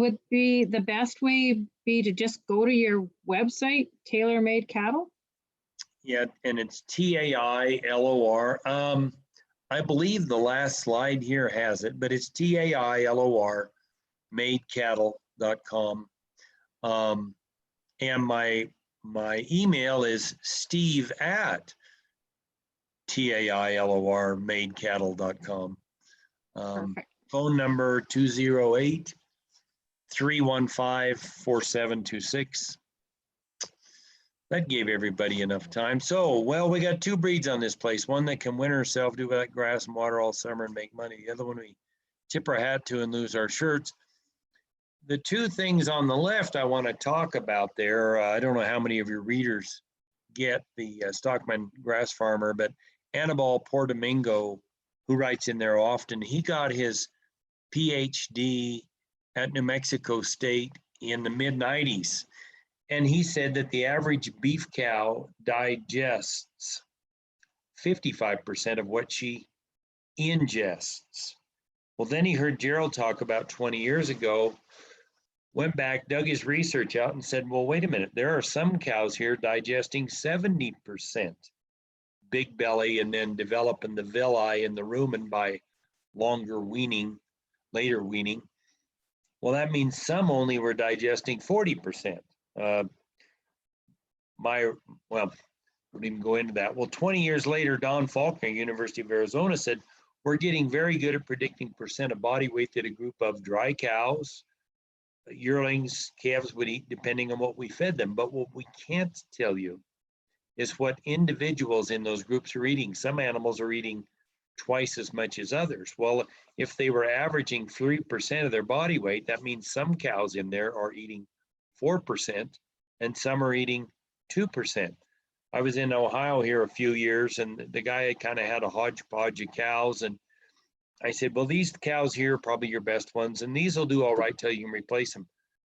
would be the best way be to just go to your website, Tailor Made Cattle? Yeah, and it's Tailor. I believe the last slide here has it, but it's Tailor, madecattle.com. And my email is steve@tailor, madecattle.com. Perfect. Phone number 208-315-4726. That gave everybody enough time. So, well, we got two breeds on this place. One that can winter herself, do that grass and water all summer and make money. The other one we tip our hat to and lose our shirts. The two things on the left I want to talk about there, I don't know how many of your readers get the Stockman grass farmer, but Anibal Portomingo, who writes in there often, he got his PhD at New Mexico State in the mid-90s. And he said that the average beef cow digests 55% of what she ingests. Well, then he heard Gerald talk about 20 years ago, went back, dug his research out and said, well, wait a minute, there are some cows here digesting 70% big belly and then developing the villi and the rumen by longer weaning, later weaning. Well, that means some only were digesting 40%. Well, I wouldn't even go into that. Well, 20 years later, Don Faulkner, University of Arizona, said, we're getting very good at predicting percent of body weight that a group of dry cows, yearlings, calves would eat depending on what we fed them. But what we can't tell you is what individuals in those groups are eating. Some animals are eating twice as much as others. Well, if they were averaging 3% of their body weight, that means some cows in there are eating 4% and some are eating 2%. I was in Ohio here a few years and the guy kind of had a hodgepodge of cows. And I said, well, these cows here are probably your best ones. And these will do all right till you can replace them.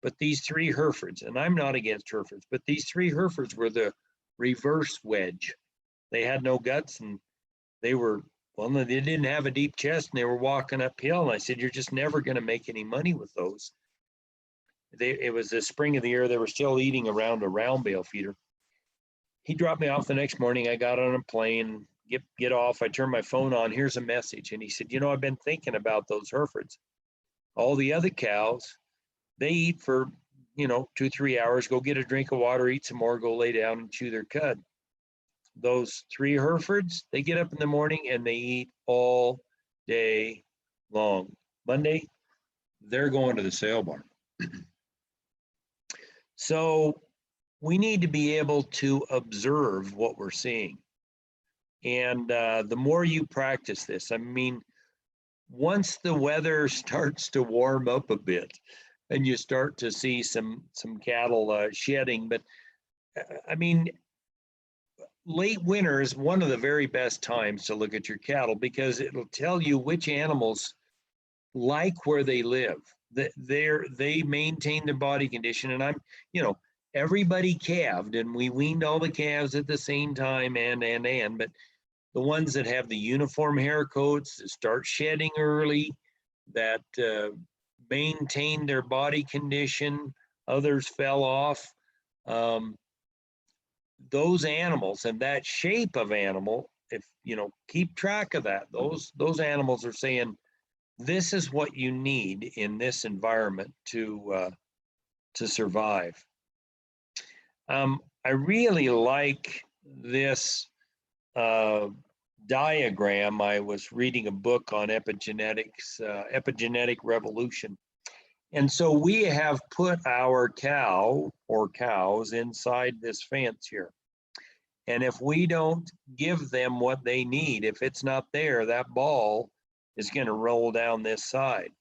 But these three Herefords, and I'm not against Herefords, but these three Herefords were the reverse wedge. They had no guts and they were, well, they didn't have a deep chest and they were walking uphill. And I said, you're just never going to make any money with those. It was the spring of the year. They were still eating around a round bale feeder. He dropped me off the next morning. I got on a plane, get off. I turned my phone on. Here's a message. And he said, you know, I've been thinking about those Herefords. All the other cows, they eat for, 2-3 hours, go get a drink of water, eat some more, go lay down and chew their cud. Those three Herefords, they get up in the morning and they eat all day long. Monday, they're going to the sale barn. So we need to be able to observe what we're seeing. And the more you practice this, I mean, once the weather starts to warm up a bit and you start to see some cattle shedding, but I mean, late winter is one of the very best times to look at your cattle because it'll tell you which animals like where they live. They maintain their body condition. And everybody calved and we weaned all the calves at the same time but the ones that have the uniform hair coats that start shedding early, that maintain their body condition, others fell off. Those animals and that shape of animal, if keep track of that, those animals are saying, this is what you need in this environment to survive. I really like this diagram. I was reading a book on epigenetics, epigenetic revolution. And so we have put our cow or cows inside this fence here. And if we don't give them what they need, if it's not there, that ball is going to roll down this side.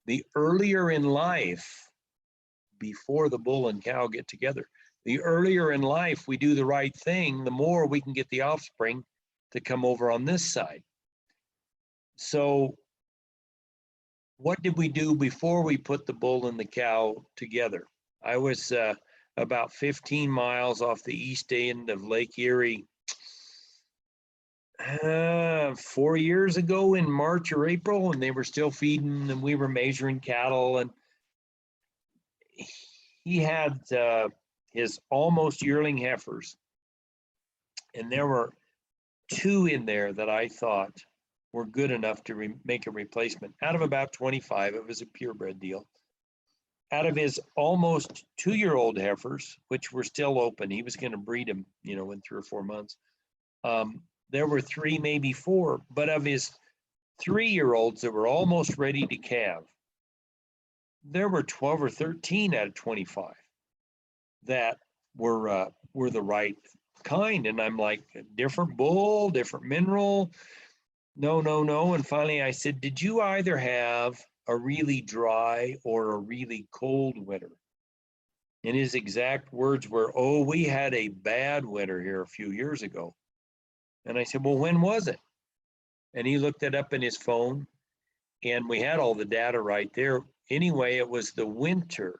The earlier in life, before the bull and cow get together, the earlier in life we do the right thing, the more we can get the offspring to come over on this side. So what did we do before we put the bull and the cow together? I was about 15 miles off the east end of Lake Erie 4 years ago in March or April, and they were still feeding and we were measuring cattle, and he had his almost yearling heifers And there were 2 in there that I thought were good enough to make a replacement. Out of about 25, it was a purebred deal. Out of his almost 2-year-old heifers, which were still open, he was going to breed them, you know, in 3 or 4 months. There were 3, maybe 4, but of his 3-year-olds that were almost ready to calve, there were 12 or 13 out of 25 that were the right kind. And I'm like, different bull, different mineral. No. And finally I said, did you either have a really dry or a really cold winter? And his exact words were, oh, we had a bad winter here a few years ago. And I said, well, when was it? And he looked it up in his phone, and we had all the data right there. Anyway, it was the winter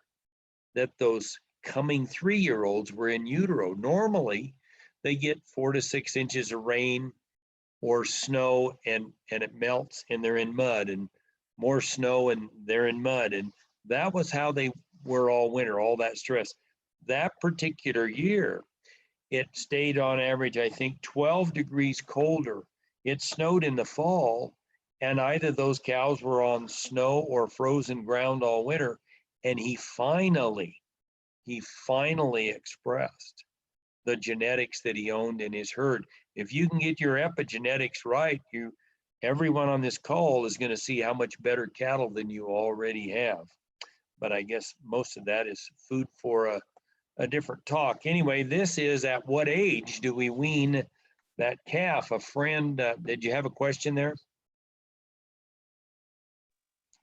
that those coming 3-year-olds were in utero. Normally, they get 4 to 6 inches of rain or snow, and it melts, and they're in mud, and more snow, and they're in mud. And that was how they were all winter, all that stress. That particular year, it stayed on average, I think, 12 degrees colder. It snowed in the fall, and either those cows were on snow or frozen ground all winter. And he finally expressed the genetics that he owned in his herd. If you can get your epigenetics right, everyone on this call is going to see how much better cattle than you already have. But I guess most of that is food for a different talk. Anyway, this is, at what age do we wean that calf? A friend, did you have a question there?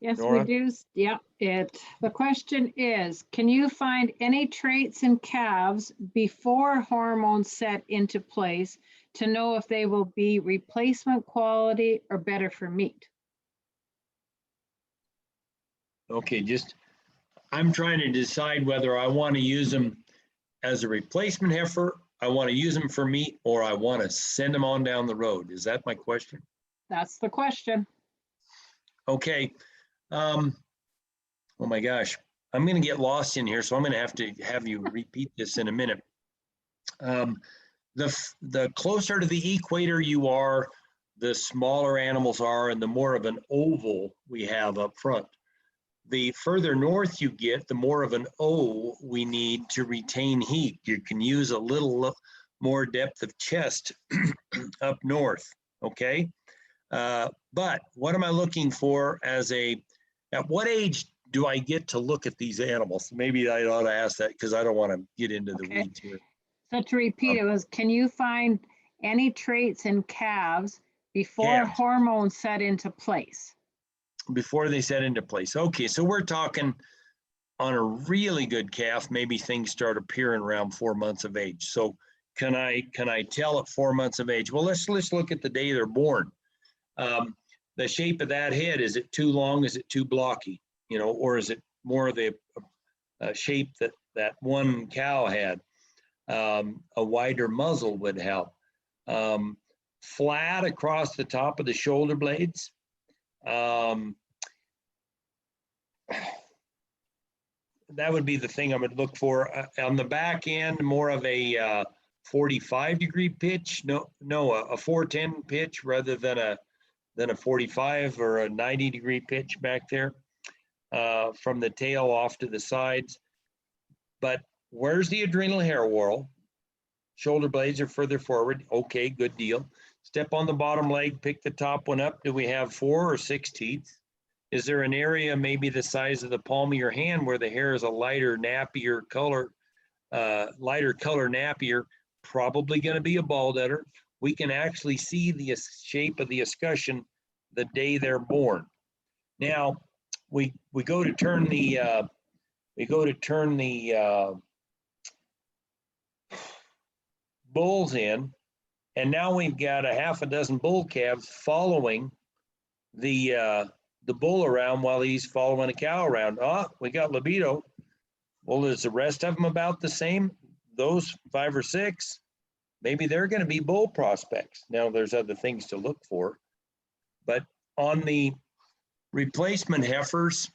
Yes, Nora? we do. Yeah, the question is, can you find any traits in calves before hormones set into place to know if they will be replacement quality or better for meat? Okay, I'm trying to decide whether I want to use them as a replacement heifer, I want to use them for meat, or I want to send them on down the road. Is that my question? That's the question. Okay. Oh my gosh, I'm going to get lost in here, so I'm going to have you repeat this in a minute. The closer to the equator you are, the smaller animals are, and the more of an oval we have up front. The further north you get, the more of an O we need to retain heat. You can use a little more depth of chest up north, okay? But what am I looking for at what age do I get to look at these animals? Maybe I ought to ask that because I don't want to get into the weeds here. So to repeat, it was, can you find any traits in calves before hormones set into place? Before they set into place. Okay, so we're talking on a really good calf, maybe things start appearing around 4 months of age. So can I tell at 4 months of age? Well, let's look at the day they're born. The shape of that head, is it too long? Is it too blocky? You know, or is it more of the shape that one cow had? A wider muzzle would help. Flat across the top of the shoulder blades. That would be the thing I would look for. On the back end, more of a 45-degree pitch. No, a 410 pitch rather than a 45 or a 90-degree pitch back there from the tail off to the sides. But where's the adrenal hair whorl? Shoulder blades are further forward. Okay, good deal. Step on the bottom leg, pick the top one up. Do we have 4 or 6 teats? Is there an area maybe the size of the palm of your hand where the hair is a lighter, nappier color, nappier? Probably going to be a bald udder. We can actually see the shape of the escutcheon the day they're born. Now, we go to turn the bulls in, and now we've got a half a dozen bull calves following the bull around while he's following a cow around. We got libido. Well, is the rest of them about the same? Those 5 or 6, maybe they're going to be bull prospects. Now, there's other things to look for. But on the replacement heifers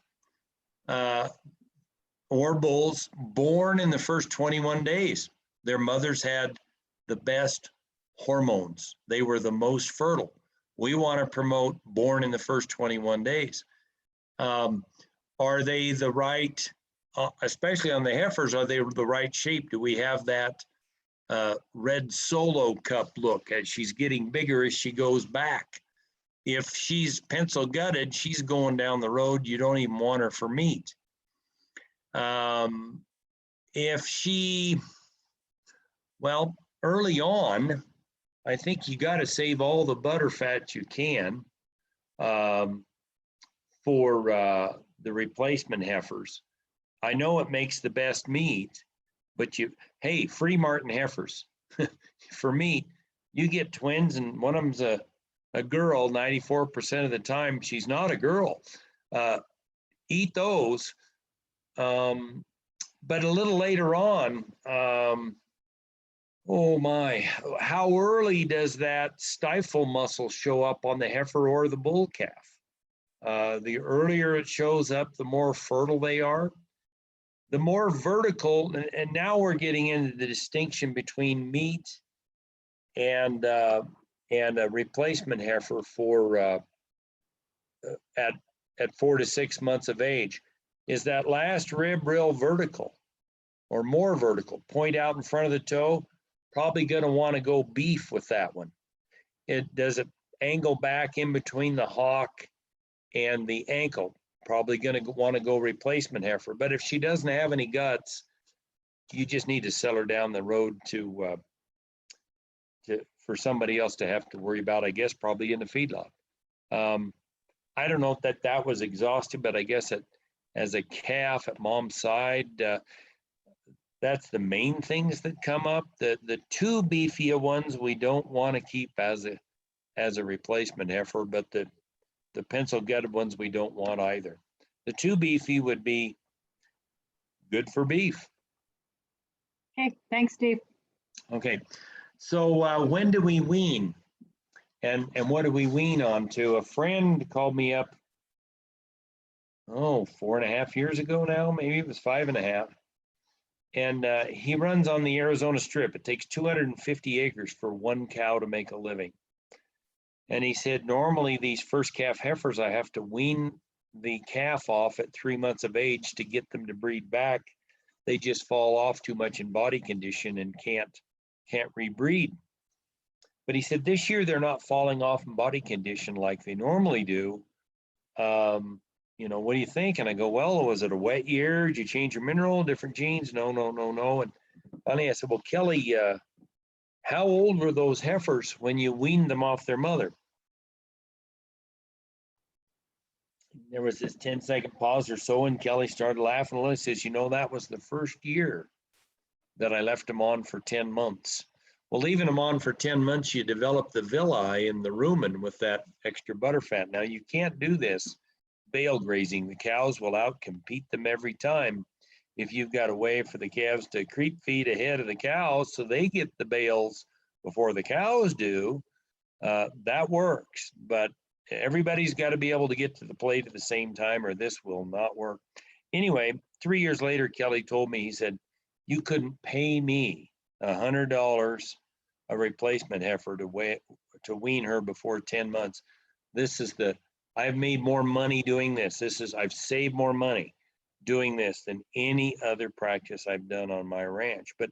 or bulls born in the first 21 days, their mothers had the best hormones. They were the most fertile. We want to promote born in the first 21 days. Are they the right, especially on the heifers, are they the right shape? Do we have that red solo cup look as she's getting bigger as she goes back? If she's pencil gutted, she's going down the road. You don't even want her for meat. If she, well, early on, I think you got to save all the butter fat you can for the replacement heifers. I know it makes the best meat, but hey, free Martin heifers. For meat, you get twins and one of them's a girl, 94% of the time, she's not a girl. Eat those. But a little later on, oh my, how early does that stifle muscle show up on the heifer or the bull calf? The earlier it shows up, the more fertile they are. The more vertical, and now we're getting into the distinction between meat and a replacement heifer for at 4 to 6 months of age. Is that last rib real vertical or more vertical? Point out in front of the toe, probably going to want to go beef with that one. Does it angle back in between the hock and the ankle? Probably going to want to go replacement heifer. But if she doesn't have any guts, you just need to sell her down the road for somebody else to have to worry about, I guess, probably in the feedlot. I don't know if that was exhaustive, but I guess as a calf at mom's side, that's the main things that come up. The too beefy ones we don't want to keep as a replacement heifer, but the pencil gutted ones we don't want either. The too beefy would be good for beef. Okay, thanks, Steve. Okay, so when do we wean? And what do we wean on to? A friend called me up, 4.5 years ago now, maybe it was 5.5. And he runs on the Arizona Strip. It takes 250 acres for one cow to make a living. And he said, normally these first calf heifers, I have to wean the calf off at 3 months of age to get them to breed back. They just fall off too much in body condition and can't rebreed. But he said this year they're not falling off in body condition like they normally do. What do you think? And I go, well, was it a wet year? Did you change your mineral, different genes? No. And finally I said, well, Kelly, how old were those heifers when you weaned them off their mother? There was this 10-second pause or so, and Kelly started laughing a little. He says, that was the first year that I left them on for 10 months. Well, leaving them on for 10 months, you develop the villi in the rumen with that extra butterfat. Now, you can't do this bale grazing. The cows will outcompete them every time. If you've got a way for the calves to creep feed ahead of the cows so they get the bales before the cows do, that works. But everybody's got to be able to get to the plate at the same time or this will not work. Anyway, 3 years later, Kelly told me, he said, you couldn't pay me $100 a replacement heifer to wean her before 10 months. I've made more money doing this. I've saved more money doing this than any other practice I've done on my ranch. But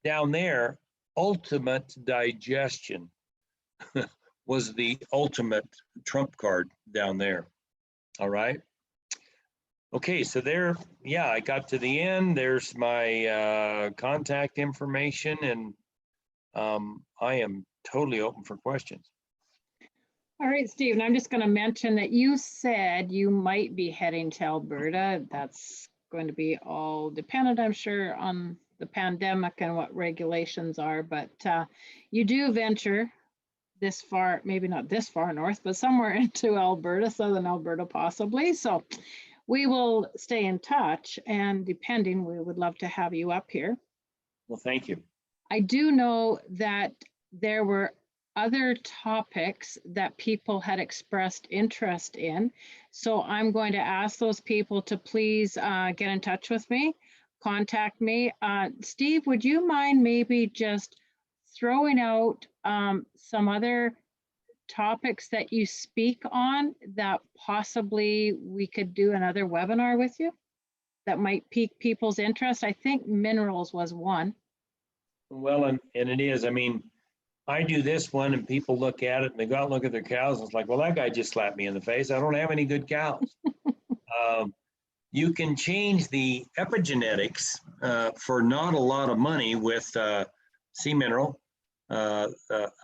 down there, ultimate digestion was the ultimate trump card down there. All right. Okay, so there, I got to the end. There's my contact information, and I am totally open for questions. All right, Steve, and I'm just going to mention that you said you might be heading to Alberta. That's going to be all dependent, I'm sure, on the pandemic and what regulations are, but you do venture this far, maybe not this far north, but somewhere into Alberta, southern Alberta possibly. So we will stay in touch, and depending, we would love to have you up here. Well, thank you. I do know that there were other topics that people had expressed interest in. So I'm going to ask those people to please get in touch with me, contact me. Steve, would you mind maybe just throwing out some other topics that you speak on that possibly we could do another webinar with you that might pique people's interest. I think minerals was one. Well, and it is, I mean, I do this one and people look at it and they go out and look at their cows and it's like, well, that guy just slapped me in the face. I don't have any good cows. You can change the epigenetics for not a lot of money with sea mineral, a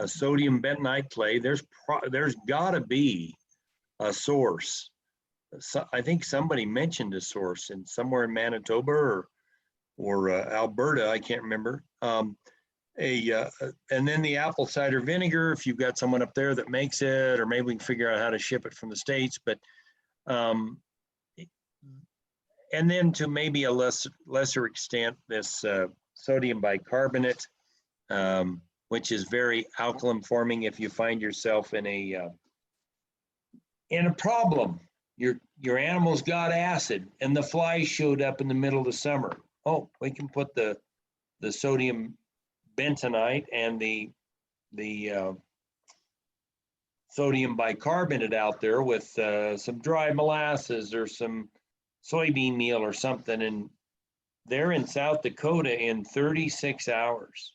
sodium bentonite clay. There's got to be a source. So I think somebody mentioned a source in somewhere in Manitoba or Alberta. I can't remember. And then the apple cider vinegar, if you've got someone up there that makes it, or maybe we can figure out how to ship it from the States. But and then to maybe a lesser extent, this sodium bicarbonate, which is very alkaline forming. If you find yourself in a problem, your animal's got acid and the flies showed up in the middle of the summer. Oh, we can put the sodium bentonite and the sodium bicarbonate out there with some dry molasses or some soybean meal or something, and they're in South Dakota in 36 hours.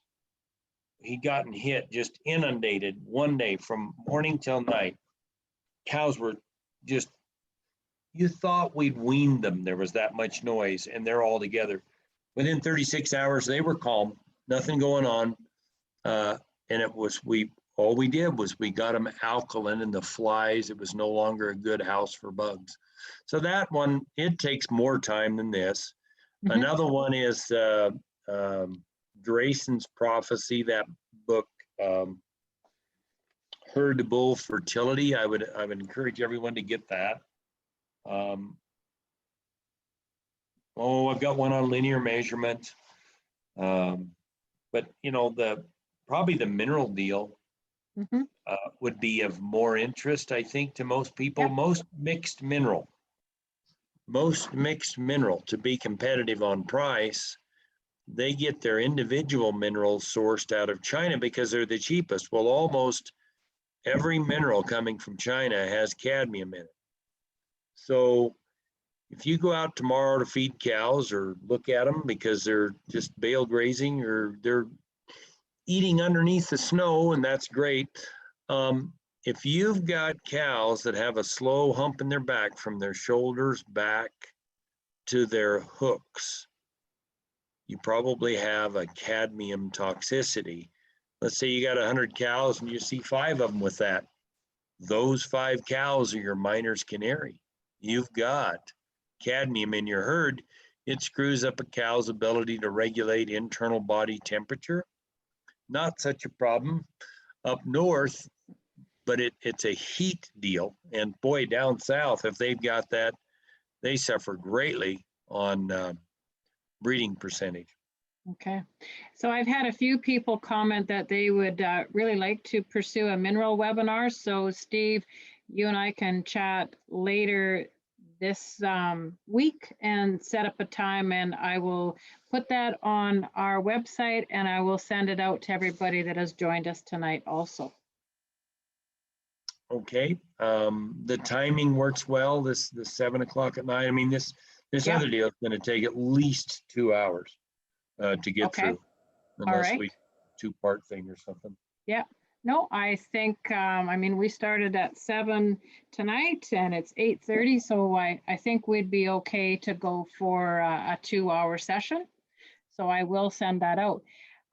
He'd gotten hit, just inundated one day from morning till night. Cows were just, you thought we'd weaned them. There was that much noise, and they're all together. Within 36 hours, they were calm, nothing going on. And it was, all we did was we got them alkaline, and the flies, it was no longer a good house for bugs. So that one, it takes more time than this. Mm-hmm. Another one is Drayson's Prophecy, that book, Herd to Bull Fertility. I would encourage everyone to get that. I've got one on linear measurement. But you know, probably the mineral deal mm-hmm. Would be of more interest, I think, to most people. Yep. Most mixed mineral, to be competitive on price, they get their individual minerals sourced out of China because they're the cheapest. Well, almost every mineral coming from China has cadmium in it. So if you go out tomorrow to feed cows or look at them because they're just bale grazing or they're eating underneath the snow, and that's great. If you've got cows that have a slow hump in their back from their shoulders back to their hooks, you probably have a cadmium toxicity. Let's say you got 100 cows and you see 5 of them with that. Those 5 cows are your miner's canary. You've got cadmium in your herd. It screws up a cow's ability to regulate internal body temperature. Not such a problem up north, but it's a heat deal. And boy, down south, if they've got that, they suffer greatly on breeding percentage. Okay, so I've had a few people comment that they would really like to pursue a mineral webinar. So Steve, you and I can chat later this week and set up a time, and I will put that on our website and I will send it out to everybody that has joined us tonight also. Okay, the timing works well, this 7 o'clock at night. I mean, this yep. Other deal is going to take at least 2 hours to get okay. through, unless we two-part thing or something. Yeah. No, I think, I mean, we started at 7 tonight and it's 8:30. So I think we'd be okay to go for a 2-hour session. So I will send that out.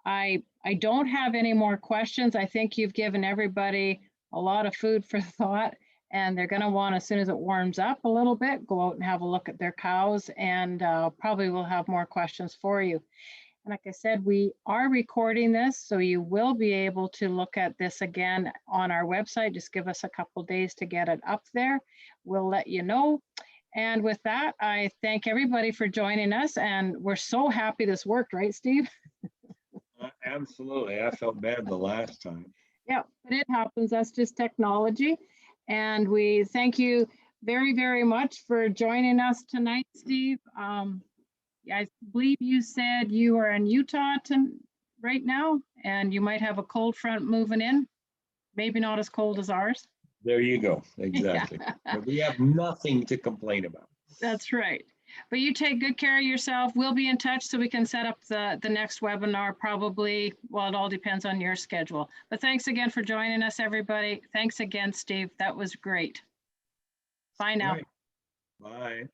I don't have any more questions. I think you've given everybody a lot of food for thought, and they're going to want, as soon as it warms up a little bit, go out and have a look at their cows, and probably will have more questions for you. And like I said, we are recording this, so you will be able to look at this again on our website. Just give us a couple days to get it up there. We'll let you know. And with that, I thank everybody for joining us, and we're so happy this worked, right, Steve? Absolutely. I felt bad the last time. Yeah, but it happens. That's just technology. And we thank you very, very much for joining us tonight, Steve. I believe you said you are in Utah right now, and you might have a cold front moving in. Maybe not as cold as ours. There you go. Exactly. But we have nothing to complain about. That's right. But you take good care of yourself. We'll be in touch so we can set up the next webinar probably. Well, it all depends on your schedule. But thanks again for joining us, everybody. Thanks again, Steve. That was great. Bye now. All right. Bye.